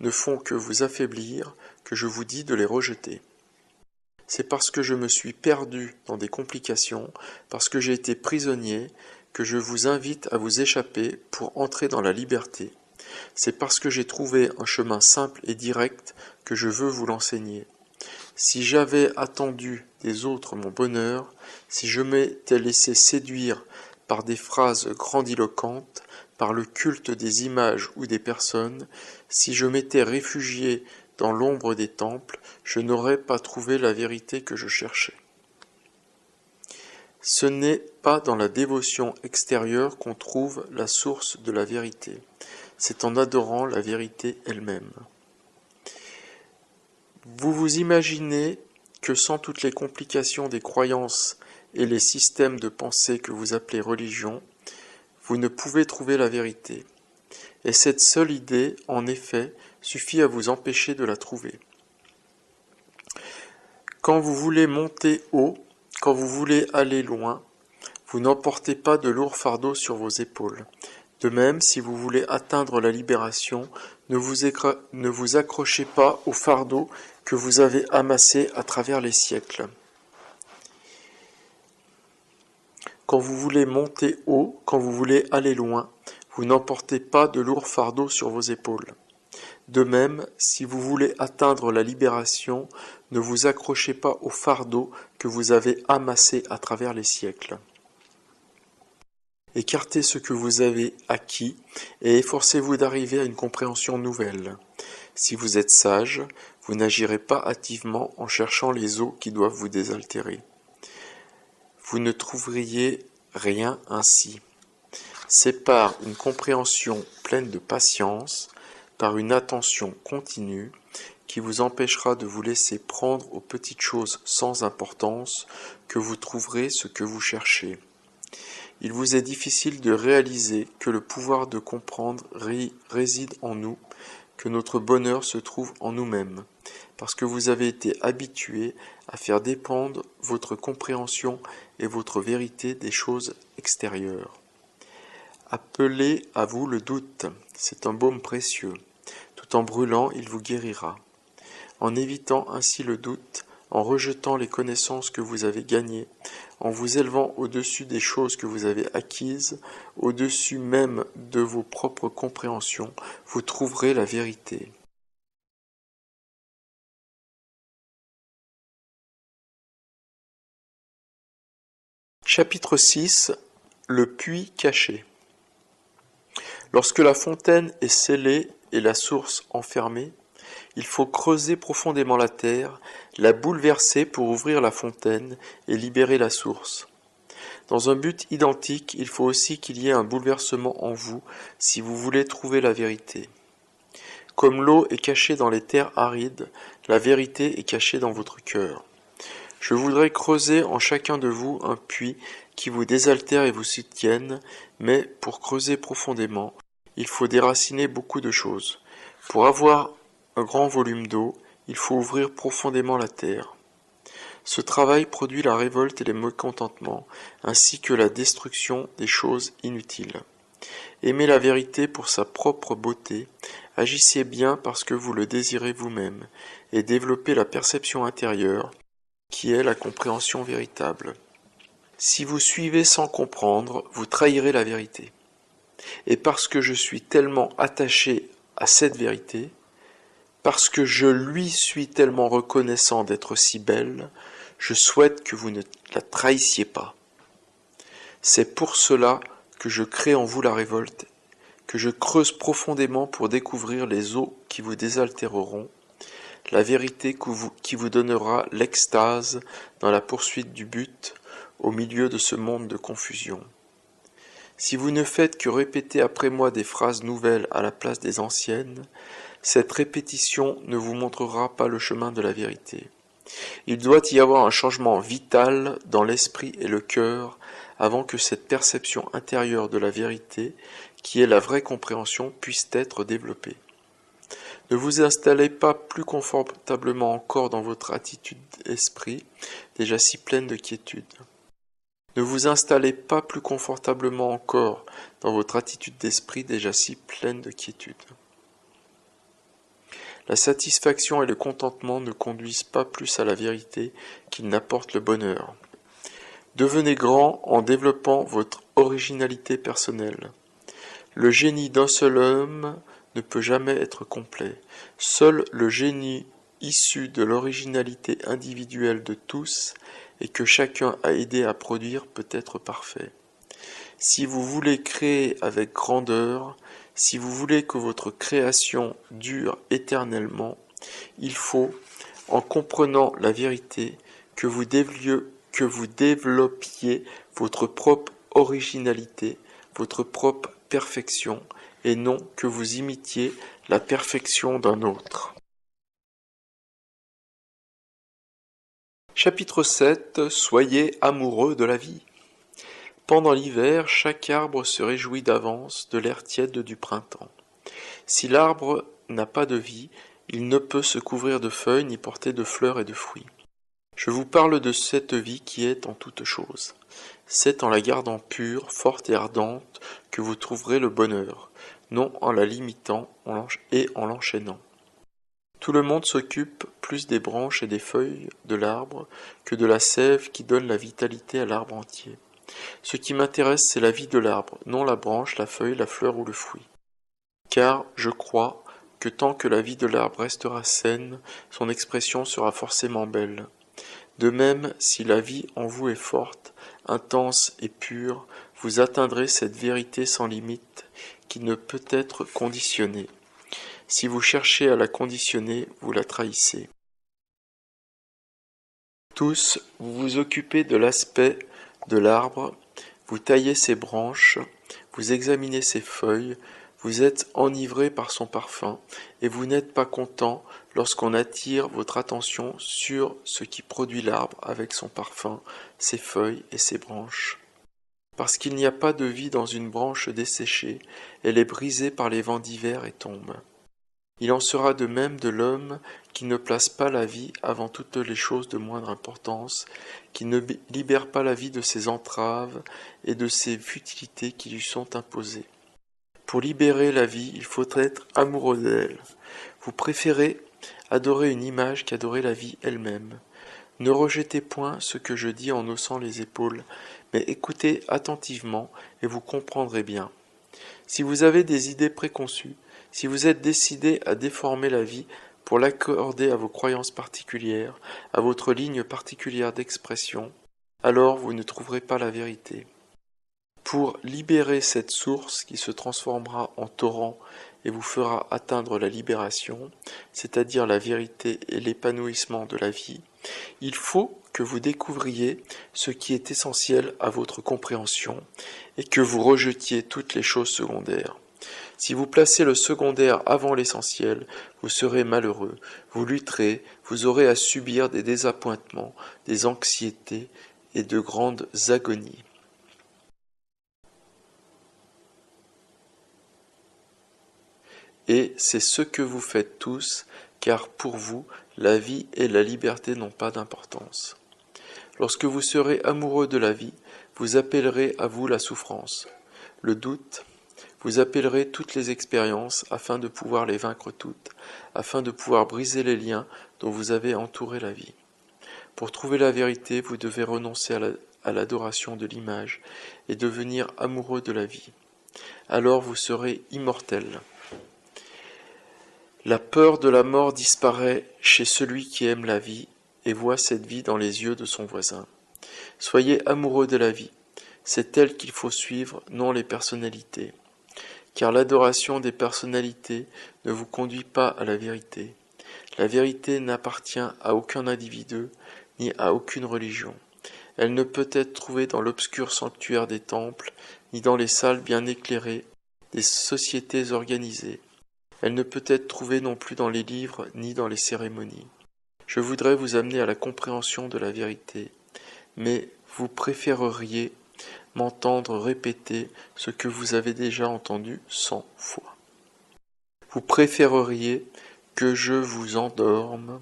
ne font que vous affaiblir que je vous dis de les rejeter. C'est parce que je me suis perdu dans des complications, parce que j'ai été prisonnier, que je vous invite à vous échapper pour entrer dans la liberté. C'est parce que j'ai trouvé un chemin simple et direct que je veux vous l'enseigner. Si j'avais attendu des autres mon bonheur, si je m'étais laissé séduire par des phrases grandiloquentes, par le culte des images ou des personnes, si je m'étais réfugié dans l'ombre des temples, je n'aurais pas trouvé la vérité que je cherchais. Ce n'est pas dans la dévotion extérieure qu'on trouve la source de la vérité, c'est en adorant la vérité elle-même. Vous vous imaginez que sans toutes les complications des croyances et les systèmes de pensée que vous appelez religion, vous ne pouvez trouver la vérité. Et cette seule idée, en effet, suffit à vous empêcher de la trouver. Quand vous voulez monter haut, quand vous voulez aller loin, vous n'emportez pas de lourds fardeaux sur vos épaules. De même, si vous voulez atteindre la libération, ne vous accrochez pas aux fardeaux que vous avez amassés à travers les siècles. Quand vous voulez monter haut, quand vous voulez aller loin, Vous n'emportez pas de lourds fardeaux sur vos épaules. De même, si vous voulez atteindre la libération, ne vous accrochez pas aux fardeaux que vous avez amassés à travers les siècles. Écartez ce que vous avez acquis et efforcez-vous d'arriver à une compréhension nouvelle. Si vous êtes sage, vous n'agirez pas hâtivement en cherchant les eaux qui doivent vous désaltérer. Vous ne trouveriez rien ainsi. C'est par une compréhension pleine de patience, par une attention continue, qui vous empêchera de vous laisser prendre aux petites choses sans importance, que vous trouverez ce que vous cherchez. Il vous est difficile de réaliser que le pouvoir de comprendre réside en nous, que notre bonheur se trouve en nous-mêmes, parce que vous avez été habitué à faire dépendre votre compréhension et votre vérité des choses extérieures. Appelez à vous le doute, c'est un baume précieux. Tout en brûlant, il vous guérira. En évitant ainsi le doute, en rejetant les connaissances que vous avez gagnées, en vous élevant au-dessus des choses que vous avez acquises, au-dessus même de vos propres compréhensions, vous trouverez la vérité. Chapitre 6. Le puits caché. Lorsque la fontaine est scellée et la source enfermée, il faut creuser profondément la terre, la bouleverser pour ouvrir la fontaine et libérer la source. Dans un but identique, il faut aussi qu'il y ait un bouleversement en vous si vous voulez trouver la vérité. Comme l'eau est cachée dans les terres arides, la vérité est cachée dans votre cœur. Je voudrais creuser en chacun de vous un puits qui vous désaltère et vous soutienne, mais pour creuser profondément, il faut déraciner beaucoup de choses. Pour avoir un grand volume d'eau, il faut ouvrir profondément la terre. Ce travail produit la révolte et les mécontentements, ainsi que la destruction des choses inutiles. Aimez la vérité pour sa propre beauté, agissez bien parce que vous le désirez vous-même, et développez la perception intérieure, qui est la compréhension véritable. Si vous suivez sans comprendre, vous trahirez la vérité. Et parce que je suis tellement attaché à cette vérité, parce que je lui suis tellement reconnaissant d'être si belle, je souhaite que vous ne la trahissiez pas. C'est pour cela que je crée en vous la révolte, que je creuse profondément pour découvrir les eaux qui vous désaltéreront, la vérité qui vous donnera l'extase dans la poursuite du but, au milieu de ce monde de confusion. Si vous ne faites que répéter après moi des phrases nouvelles à la place des anciennes, cette répétition ne vous montrera pas le chemin de la vérité. Il doit y avoir un changement vital dans l'esprit et le cœur avant que cette perception intérieure de la vérité, qui est la vraie compréhension, puisse être développée. Ne vous installez pas plus confortablement encore dans votre attitude d'esprit, déjà si pleine de quiétude. Ne vous installez pas plus confortablement encore dans votre attitude d'esprit déjà si pleine de quiétude. La satisfaction et le contentement ne conduisent pas plus à la vérité qu'ils n'apportent le bonheur. Devenez grand en développant votre originalité personnelle. Le génie d'un seul homme ne peut jamais être complet. Seul le génie issu de l'originalité individuelle de tous et que chacun a aidé à produire peut être parfait. Si vous voulez créer avec grandeur, si vous voulez que votre création dure éternellement, il faut, en comprenant la vérité, que vous développiez votre propre originalité, votre propre perfection, et non que vous imitiez la perfection d'un autre. Chapitre 7. Soyez amoureux de la vie. Pendant l'hiver, chaque arbre se réjouit d'avance de l'air tiède du printemps. Si l'arbre n'a pas de vie, il ne peut se couvrir de feuilles ni porter de fleurs et de fruits. Je vous parle de cette vie qui est en toutes choses. C'est en la gardant pure, forte et ardente que vous trouverez le bonheur, non en la limitant et en l'enchaînant. Tout le monde s'occupe plus des branches et des feuilles de l'arbre que de la sève qui donne la vitalité à l'arbre entier. Ce qui m'intéresse, c'est la vie de l'arbre, non la branche, la feuille, la fleur ou le fruit. Car je crois que tant que la vie de l'arbre restera saine, son expression sera forcément belle. De même, si la vie en vous est forte, intense et pure, vous atteindrez cette vérité sans limite qui ne peut être conditionnée. Si vous cherchez à la conditionner, vous la trahissez. Tous, vous vous occupez de l'aspect de l'arbre, vous taillez ses branches, vous examinez ses feuilles, vous êtes enivré par son parfum, et vous n'êtes pas content lorsqu'on attire votre attention sur ce qui produit l'arbre avec son parfum, ses feuilles et ses branches. Parce qu'il n'y a pas de vie dans une branche desséchée, elle est brisée par les vents d'hiver et tombe. Il en sera de même de l'homme qui ne place pas la vie avant toutes les choses de moindre importance, qui ne libère pas la vie de ses entraves et de ses futilités qui lui sont imposées. Pour libérer la vie, il faut être amoureux d'elle. Vous préférez adorer une image qu'adorer la vie elle-même. Ne rejetez point ce que je dis en haussant les épaules, mais écoutez attentivement et vous comprendrez bien. Si vous avez des idées préconçues, si vous êtes décidé à déformer la vie pour l'accorder à vos croyances particulières, à votre ligne particulière d'expression, alors vous ne trouverez pas la vérité. Pour libérer cette source qui se transformera en torrent et vous fera atteindre la libération, c'est-à-dire la vérité et l'épanouissement de la vie, il faut que vous découvriez ce qui est essentiel à votre compréhension et que vous rejetiez toutes les choses secondaires. Si vous placez le secondaire avant l'essentiel, vous serez malheureux, vous lutterez, vous aurez à subir des désappointements, des anxiétés et de grandes agonies. Et c'est ce que vous faites tous, car pour vous, la vie et la liberté n'ont pas d'importance. Lorsque vous serez amoureux de la vie, vous appellerez à vous la souffrance, le doute, vous appellerez toutes les expériences afin de pouvoir les vaincre toutes, afin de pouvoir briser les liens dont vous avez entouré la vie. Pour trouver la vérité, vous devez renoncer à l'adoration de l'image et devenir amoureux de la vie. Alors vous serez immortel. La peur de la mort disparaît chez celui qui aime la vie et voit cette vie dans les yeux de son voisin. Soyez amoureux de la vie, c'est elle qu'il faut suivre, non les personnalités. Car l'adoration des personnalités ne vous conduit pas à la vérité. La vérité n'appartient à aucun individu, ni à aucune religion. Elle ne peut être trouvée dans l'obscur sanctuaire des temples, ni dans les salles bien éclairées des sociétés organisées. Elle ne peut être trouvée non plus dans les livres, ni dans les cérémonies. Je voudrais vous amener à la compréhension de la vérité, mais vous préféreriez m'entendre répéter ce que vous avez déjà entendu 100 fois. Vous préféreriez que je vous endorme,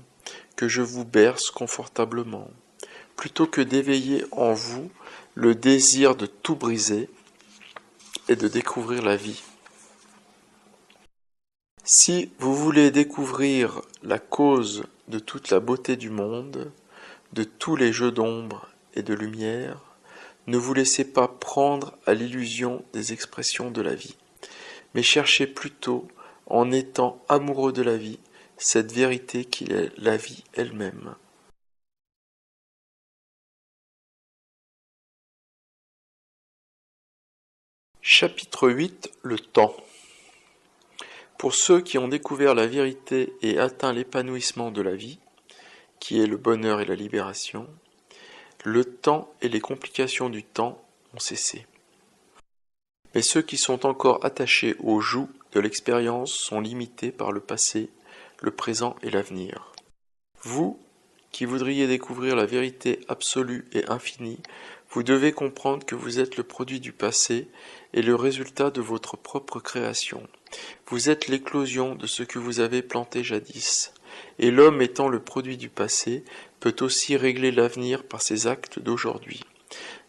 que je vous berce confortablement, plutôt que d'éveiller en vous le désir de tout briser et de découvrir la vie. Si vous voulez découvrir la cause de toute la beauté du monde, de tous les jeux d'ombre et de lumière, ne vous laissez pas prendre à l'illusion des expressions de la vie, mais cherchez plutôt, en étant amoureux de la vie, cette vérité qui est la vie elle-même. Chapitre 8 – Le temps. Pour ceux qui ont découvert la vérité et atteint l'épanouissement de la vie, qui est le bonheur et la libération, le temps et les complications du temps ont cessé. Mais ceux qui sont encore attachés au joug de l'expérience sont limités par le passé, le présent et l'avenir. Vous, qui voudriez découvrir la vérité absolue et infinie, vous devez comprendre que vous êtes le produit du passé et le résultat de votre propre création. Vous êtes l'éclosion de ce que vous avez planté jadis. Et l'homme étant le produit du passé, peut aussi régler l'avenir par ses actes d'aujourd'hui.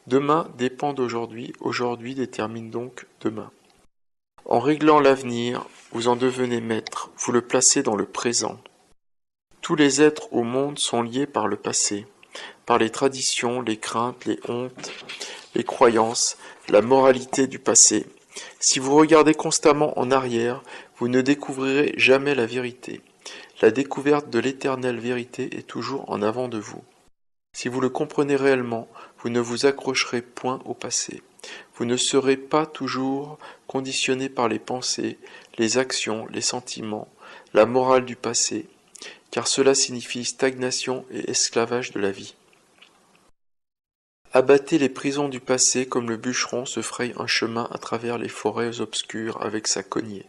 Demain dépend d'aujourd'hui, aujourd'hui détermine donc demain. En réglant l'avenir, vous en devenez maître, vous le placez dans le présent. Tous les êtres au monde sont liés par le passé, par les traditions, les craintes, les hontes, les croyances, la moralité du passé. Si vous regardez constamment en arrière, vous ne découvrirez jamais la vérité. La découverte de l'éternelle vérité est toujours en avant de vous. Si vous le comprenez réellement, vous ne vous accrocherez point au passé. Vous ne serez pas toujours conditionné par les pensées, les actions, les sentiments, la morale du passé, car cela signifie stagnation et esclavage de la vie. Abattez les prisons du passé comme le bûcheron se fraye un chemin à travers les forêts obscures avec sa cognée,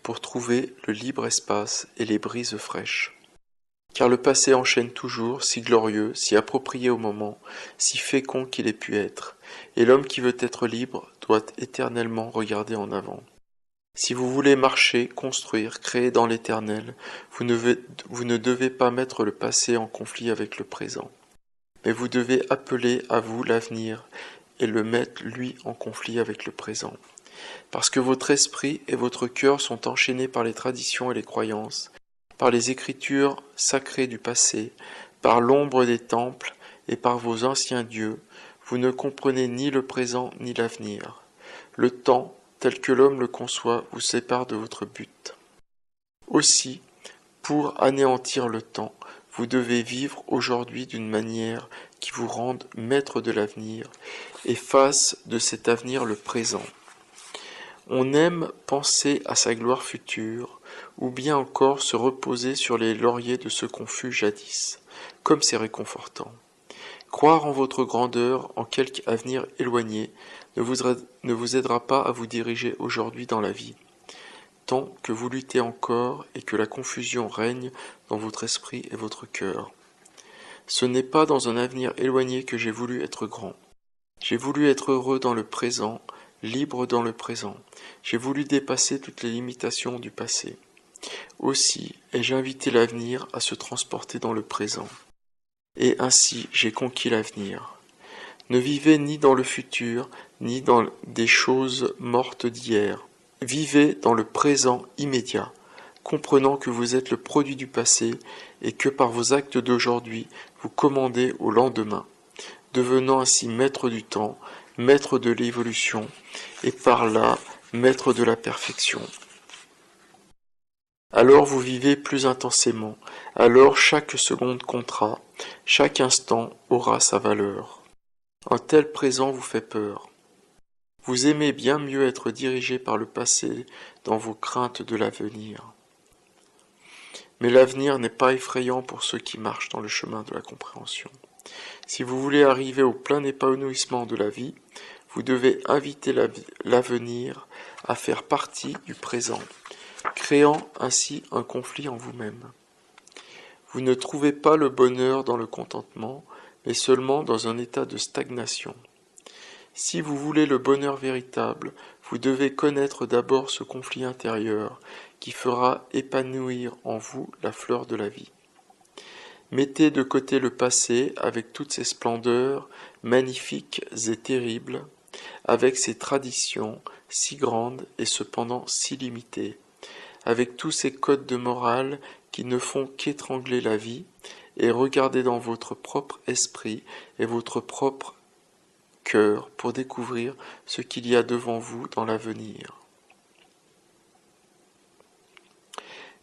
pour trouver le libre espace et les brises fraîches. Car le passé enchaîne toujours, si glorieux, si approprié au moment, si fécond qu'il ait pu être, et l'homme qui veut être libre doit éternellement regarder en avant. Si vous voulez marcher, construire, créer dans l'éternel, vous ne devez pas mettre le passé en conflit avec le présent, mais vous devez appeler à vous l'avenir et le mettre, lui, en conflit avec le présent. Parce que votre esprit et votre cœur sont enchaînés par les traditions et les croyances, par les écritures sacrées du passé, par l'ombre des temples et par vos anciens dieux, vous ne comprenez ni le présent ni l'avenir. Le temps, tel que l'homme le conçoit, vous sépare de votre but. Aussi, pour anéantir le temps, vous devez vivre aujourd'hui d'une manière qui vous rende maître de l'avenir et fasse de cet avenir le présent. On aime penser à sa gloire future, ou bien encore se reposer sur les lauriers de ce qu'on fut jadis, comme c'est réconfortant. Croire en votre grandeur, en quelque avenir éloigné, ne vous aidera pas à vous diriger aujourd'hui dans la vie, tant que vous luttez encore et que la confusion règne dans votre esprit et votre cœur. Ce n'est pas dans un avenir éloigné que j'ai voulu être grand. J'ai voulu être heureux dans le présent, libre dans le présent. J'ai voulu dépasser toutes les limitations du passé. Aussi ai-je invité l'avenir à se transporter dans le présent. Et ainsi j'ai conquis l'avenir. Ne vivez ni dans le futur, ni dans des choses mortes d'hier. Vivez dans le présent immédiat, comprenant que vous êtes le produit du passé et que par vos actes d'aujourd'hui, vous commandez au lendemain, devenant ainsi maître du temps, maître de l'évolution, et par là, maître de la perfection. Alors vous vivez plus intensément, alors chaque seconde comptera, chaque instant aura sa valeur. Un tel présent vous fait peur. Vous aimez bien mieux être dirigé par le passé dans vos craintes de l'avenir. Mais l'avenir n'est pas effrayant pour ceux qui marchent dans le chemin de la compréhension. Si vous voulez arriver au plein épanouissement de la vie, vous devez inviter l'avenir à faire partie du présent, créant ainsi un conflit en vous-même. Vous ne trouvez pas le bonheur dans le contentement, mais seulement dans un état de stagnation. Si vous voulez le bonheur véritable, vous devez connaître d'abord ce conflit intérieur qui fera épanouir en vous la fleur de la vie. Mettez de côté le passé avec toutes ses splendeurs magnifiques et terribles, avec ses traditions si grandes et cependant si limitées, avec tous ces codes de morale qui ne font qu'étrangler la vie, et regardez dans votre propre esprit et votre propre cœur pour découvrir ce qu'il y a devant vous dans l'avenir.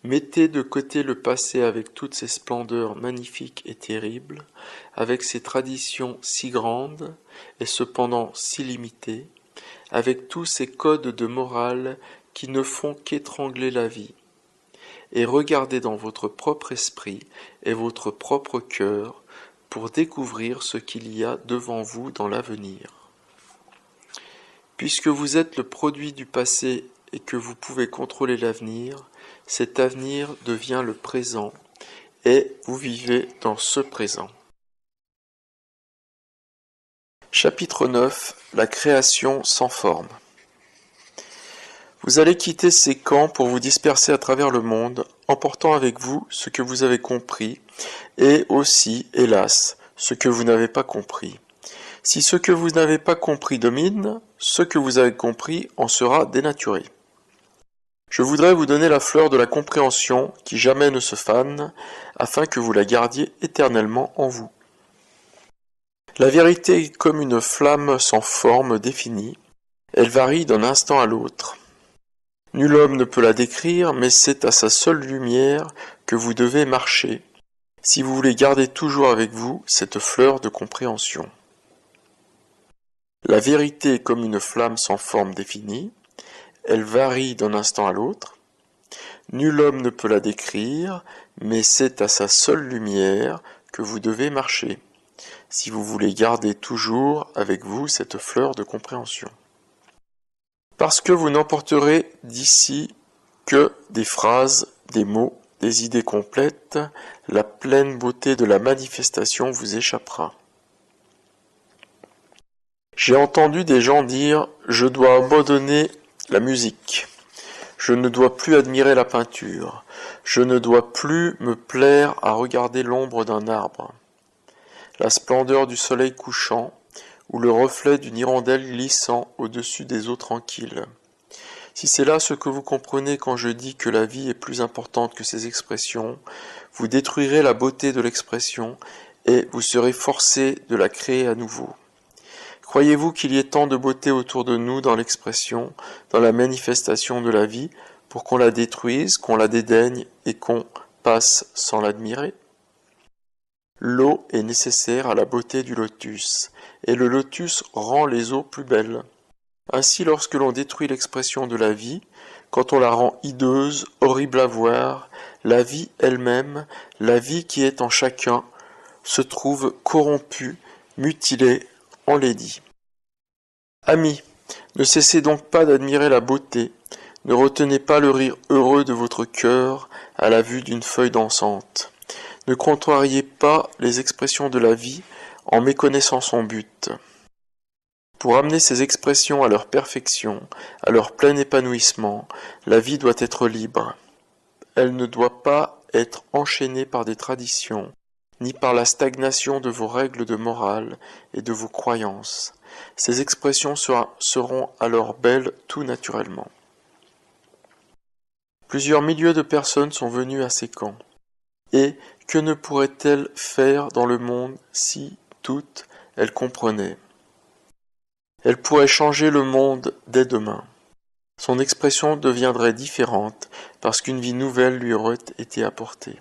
Mettez de côté le passé avec toutes ses splendeurs magnifiques et terribles, avec ses traditions si grandes et cependant si limitées, avec tous ces codes de morale qui ne font qu'étrangler la vie, et regardez dans votre propre esprit et votre propre cœur pour découvrir ce qu'il y a devant vous dans l'avenir. Puisque vous êtes le produit du passé et que vous pouvez contrôler l'avenir, cet avenir devient le présent et vous vivez dans ce présent. Chapitre 9. La création sans forme. Vous allez quitter ces camps pour vous disperser à travers le monde, emportant avec vous ce que vous avez compris, et aussi, hélas, ce que vous n'avez pas compris. Si ce que vous n'avez pas compris domine, ce que vous avez compris en sera dénaturé. Je voudrais vous donner la fleur de la compréhension qui jamais ne se fane, afin que vous la gardiez éternellement en vous. La vérité est comme une flamme sans forme définie, elle varie d'un instant à l'autre. Nul homme ne peut la décrire, mais c'est à sa seule lumière que vous devez marcher, si vous voulez garder toujours avec vous cette fleur de compréhension. La vérité est comme une flamme sans forme définie, elle varie d'un instant à l'autre. Nul homme ne peut la décrire, mais c'est à sa seule lumière que vous devez marcher, si vous voulez garder toujours avec vous cette fleur de compréhension. Parce que vous n'emporterez d'ici que des phrases, des mots, des idées complètes, la pleine beauté de la manifestation vous échappera. J'ai entendu des gens dire « Je dois abandonner la musique ». Je ne dois plus admirer la peinture. Je ne dois plus me plaire à regarder l'ombre d'un arbre, la splendeur du soleil couchant ou le reflet d'une hirondelle glissant au-dessus des eaux tranquilles. Si c'est là ce que vous comprenez quand je dis que la vie est plus importante que ses expressions, vous détruirez la beauté de l'expression et vous serez forcé de la créer à nouveau. Croyez-vous qu'il y ait tant de beauté autour de nous dans l'expression, dans la manifestation de la vie, pour qu'on la détruise, qu'on la dédaigne et qu'on passe sans l'admirer? L'eau est nécessaire à la beauté du lotus, et le lotus rend les eaux plus belles. Ainsi, lorsque l'on détruit l'expression de la vie, quand on la rend hideuse, horrible à voir, la vie elle-même, la vie qui est en chacun, se trouve corrompue, mutilée, enlaidie. Amis, ne cessez donc pas d'admirer la beauté, ne retenez pas le rire heureux de votre cœur à la vue d'une feuille dansante. Ne contrariez pas les expressions de la vie en méconnaissant son but. Pour amener ces expressions à leur perfection, à leur plein épanouissement, la vie doit être libre. Elle ne doit pas être enchaînée par des traditions, ni par la stagnation de vos règles de morale et de vos croyances. Ces expressions seront alors belles tout naturellement. Plusieurs milliers de personnes sont venues à ces camps. Et que ne pourraient-elles faire dans le monde si, toutes, elles comprenaient? Elles pourraient changer le monde dès demain. Son expression deviendrait différente parce qu'une vie nouvelle lui aurait été apportée.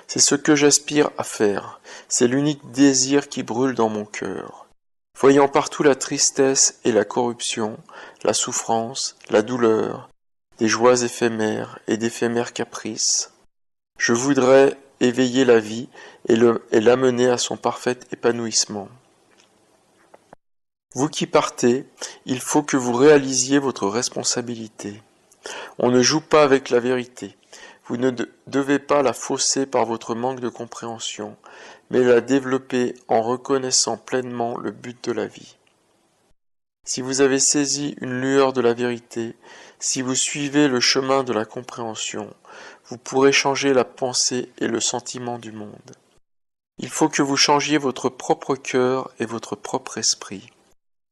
C'est ce que j'aspire à faire, c'est l'unique désir qui brûle dans mon cœur. Voyant partout la tristesse et la corruption, la souffrance, la douleur, des joies éphémères et d'éphémères caprices, je voudrais éveiller la vie et l'amener à son parfait épanouissement. Vous qui partez, il faut que vous réalisiez votre responsabilité. On ne joue pas avec la vérité. Vous ne devez pas la fausser par votre manque de compréhension, mais la développer en reconnaissant pleinement le but de la vie. Si vous avez saisi une lueur de la vérité, si vous suivez le chemin de la compréhension, vous pourrez changer la pensée et le sentiment du monde. Il faut que vous changiez votre propre cœur et votre propre esprit.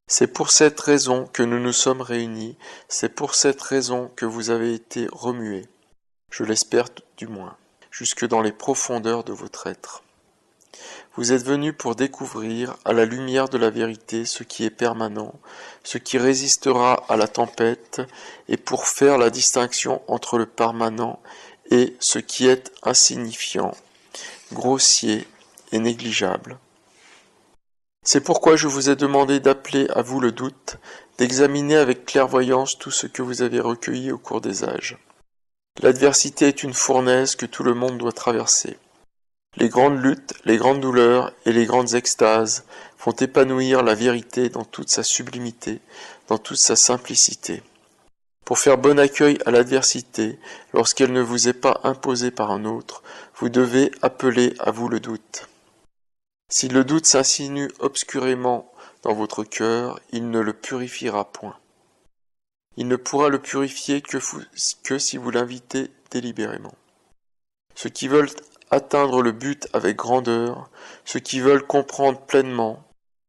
C'est pour cette raison que nous nous sommes réunis, c'est pour cette raison que vous avez été remués, je l'espère du moins, jusque dans les profondeurs de votre être. Vous êtes venus pour découvrir, à la lumière de la vérité, ce qui est permanent, ce qui résistera à la tempête, et pour faire la distinction entre le permanent et ce qui est insignifiant, grossier et négligeable. C'est pourquoi je vous ai demandé d'appeler à vous le doute, d'examiner avec clairvoyance tout ce que vous avez recueilli au cours des âges. L'adversité est une fournaise que tout le monde doit traverser. Les grandes luttes, les grandes douleurs et les grandes extases font épanouir la vérité dans toute sa sublimité, dans toute sa simplicité. Pour faire bon accueil à l'adversité, lorsqu'elle ne vous est pas imposée par un autre, vous devez appeler à vous le doute. Si le doute s'insinue obscurément dans votre cœur, il ne le purifiera point. Il ne pourra le purifier que si vous l'invitez délibérément. Ceux qui veulent atteindre le but avec grandeur, ceux qui veulent comprendre pleinement,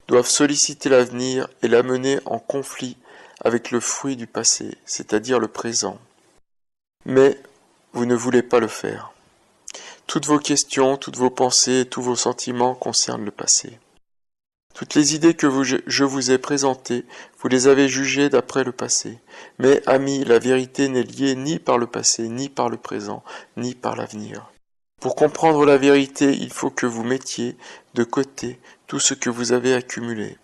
doivent solliciter l'avenir et l'amener en conflit avec le fruit du passé, c'est-à-dire le présent. Mais vous ne voulez pas le faire. Toutes vos questions, toutes vos pensées et tous vos sentiments concernent le passé. Toutes les idées que je vous ai présentées, vous les avez jugées d'après le passé. Mais, amis, la vérité n'est liée ni par le passé, ni par le présent, ni par l'avenir. Pour comprendre la vérité, il faut que vous mettiez de côté tout ce que vous avez accumulé,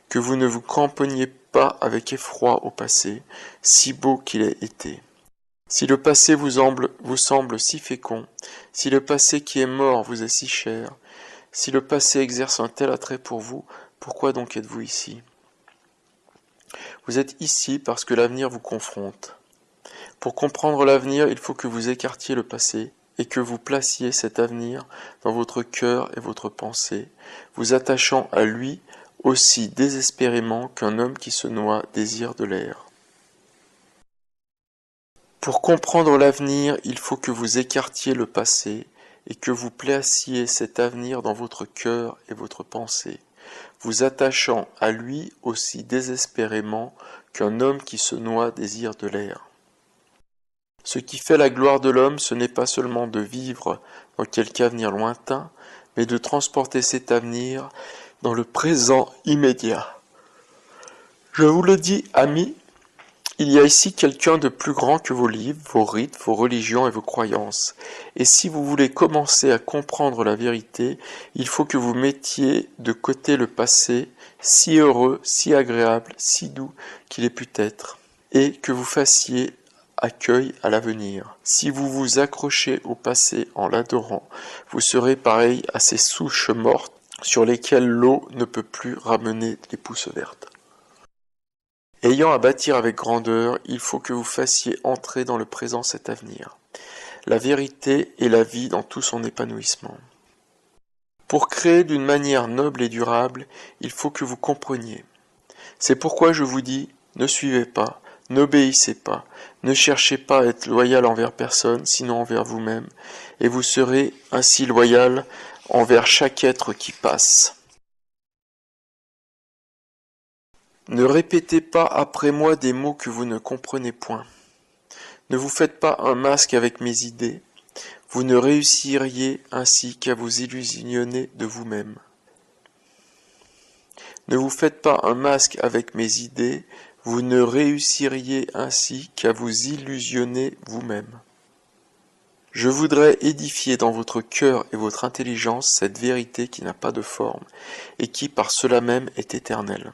que vous ne vous cramponniez pas avec effroi au passé, si beau qu'il ait été. Si le passé vous semble si fécond, si le passé qui est mort vous est si cher, si le passé exerce un tel attrait pour vous, pourquoi donc êtes-vous ici? Vous êtes ici parce que l'avenir vous confronte. Pour comprendre l'avenir, il faut que vous écartiez le passé et que vous placiez cet avenir dans votre cœur et votre pensée, vous attachant à lui aussi désespérément qu'un homme qui se noie désire de l'air. Pour comprendre l'avenir, il faut que vous écartiez le passé et que vous placiez cet avenir dans votre cœur et votre pensée, vous attachant à lui aussi désespérément qu'un homme qui se noie désire de l'air. Ce qui fait la gloire de l'homme, ce n'est pas seulement de vivre dans quelque avenir lointain, mais de transporter cet avenir dans le présent immédiat. Je vous le dis, amis, il y a ici quelqu'un de plus grand que vos livres, vos rites, vos religions et vos croyances. Et si vous voulez commencer à comprendre la vérité, il faut que vous mettiez de côté le passé, si heureux, si agréable, si doux qu'il ait pu être, et que vous fassiez accueil à l'avenir. Si vous vous accrochez au passé en l'adorant, vous serez pareil à ces souches mortes sur lesquelles l'eau ne peut plus ramener les pousses vertes. Ayant à bâtir avec grandeur, il faut que vous fassiez entrer dans le présent cet avenir, la vérité et la vie dans tout son épanouissement. Pour créer d'une manière noble et durable, il faut que vous compreniez. C'est pourquoi je vous dis, ne suivez pas, n'obéissez pas, ne cherchez pas à être loyal envers personne, sinon envers vous-même, et vous serez ainsi loyal envers chaque être qui passe. Ne répétez pas après moi des mots que vous ne comprenez point. Ne vous faites pas un masque avec mes idées, vous ne réussiriez ainsi qu'à vous illusionner de vous-même. Ne vous faites pas un masque avec mes idées, vous ne réussiriez ainsi qu'à vous illusionner vous-même. Je voudrais édifier dans votre cœur et votre intelligence cette vérité qui n'a pas de forme, et qui par cela même est éternelle.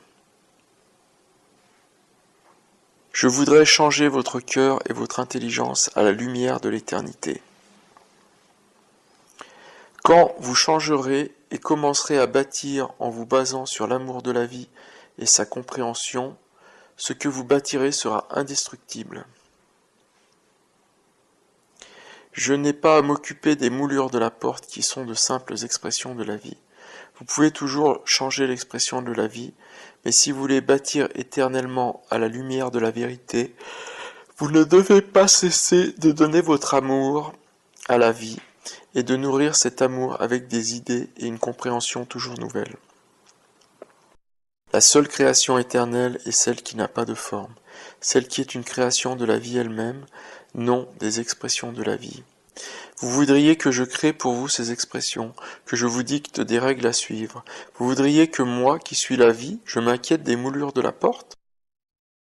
Je voudrais changer votre cœur et votre intelligence à la lumière de l'éternité. Quand vous changerez et commencerez à bâtir en vous basant sur l'amour de la vie et sa compréhension, ce que vous bâtirez sera indestructible. Je n'ai pas à m'occuper des moulures de la porte qui sont de simples expressions de la vie. Vous pouvez toujours changer l'expression de la vie, mais si vous voulez bâtir éternellement à la lumière de la vérité, vous ne devez pas cesser de donner votre amour à la vie et de nourrir cet amour avec des idées et une compréhension toujours nouvelle. La seule création éternelle est celle qui n'a pas de forme, celle qui est une création de la vie elle-même, non des expressions de la vie. Vous voudriez que je crée pour vous ces expressions, que je vous dicte des règles à suivre. Vous voudriez que moi, qui suis la vie, je m'inquiète des moulures de la porte?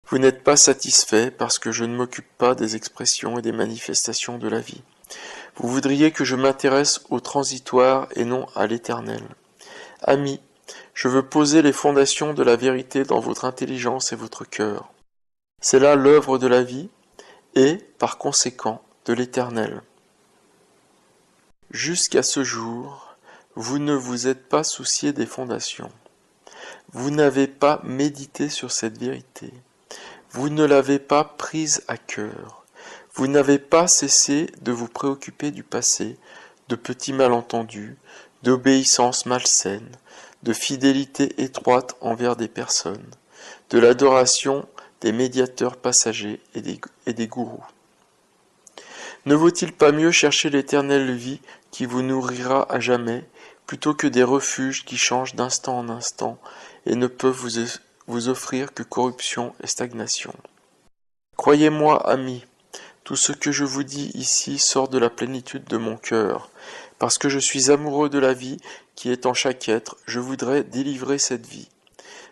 Vous n'êtes pas satisfait parce que je ne m'occupe pas des expressions et des manifestations de la vie. Vous voudriez que je m'intéresse au transitoire et non à l'éternel. Amis, je veux poser les fondations de la vérité dans votre intelligence et votre cœur. C'est là l'œuvre de la vie et, par conséquent, de l'éternel. Jusqu'à ce jour, vous ne vous êtes pas soucié des fondations. Vous n'avez pas médité sur cette vérité. Vous ne l'avez pas prise à cœur. Vous n'avez pas cessé de vous préoccuper du passé, de petits malentendus, d'obéissance malsaine, de fidélité étroite envers des personnes, de l'adoration des médiateurs passagers et des gourous. Ne vaut-il pas mieux chercher l'éternelle vie qui vous nourrira à jamais, plutôt que des refuges qui changent d'instant en instant et ne peuvent vous offrir que corruption et stagnation? Croyez-moi, amis, Tout ce que je vous dis ici sort de la plénitude de mon cœur. Parce que je suis amoureux de la vie qui est en chaque être, je voudrais délivrer cette vie.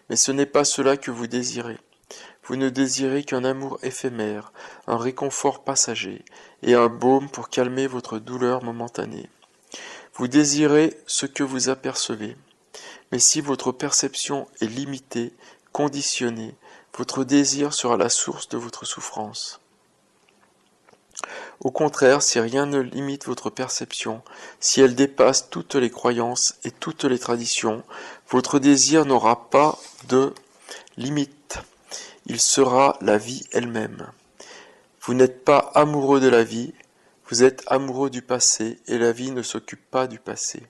Mais ce n'est pas cela que vous désirez. Vous ne désirez qu'un amour éphémère, un réconfort passager, et un baume pour calmer votre douleur momentanée. Vous désirez ce que vous apercevez. Mais si votre perception est limitée, conditionnée, votre désir sera la source de votre souffrance. Au contraire, si rien ne limite votre perception, si elle dépasse toutes les croyances et toutes les traditions, votre désir n'aura pas de limite. Il sera la vie elle-même. Vous n'êtes pas amoureux de la vie, vous êtes amoureux du passé et la vie ne s'occupe pas du passé.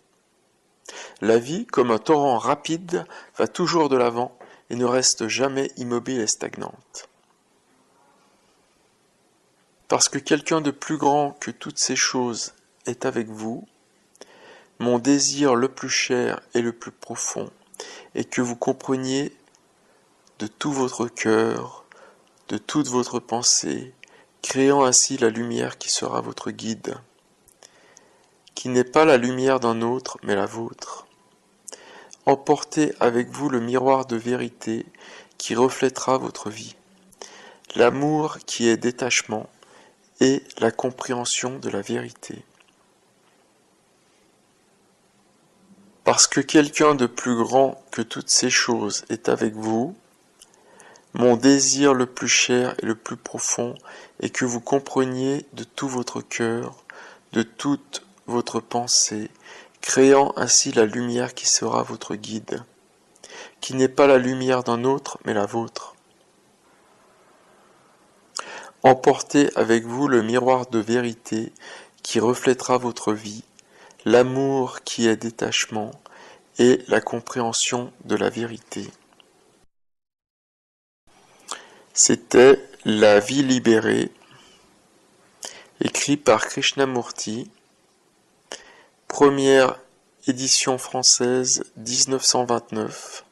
La vie, comme un torrent rapide, va toujours de l'avant et ne reste jamais immobile et stagnante. Parce que quelqu'un de plus grand que toutes ces choses est avec vous, mon désir le plus cher et le plus profond est que vous compreniez de tout votre cœur, de toute votre pensée, créant ainsi la lumière qui sera votre guide, qui n'est pas la lumière d'un autre, mais la vôtre. Emportez avec vous le miroir de vérité qui reflètera votre vie, l'amour qui est détachement et la compréhension de la vérité. Parce que quelqu'un de plus grand que toutes ces choses est avec vous, mon désir le plus cher et le plus profond est que vous compreniez de tout votre cœur, de toute votre pensée, créant ainsi la lumière qui sera votre guide, qui n'est pas la lumière d'un autre, mais la vôtre. Emportez avec vous le miroir de vérité qui reflètera votre vie, l'amour qui est détachement et la compréhension de la vérité. C'était La vie libérée, écrit par Krishnamurti, première édition française 1929,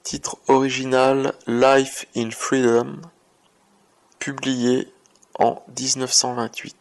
titre original Life in Freedom, publié en 1928.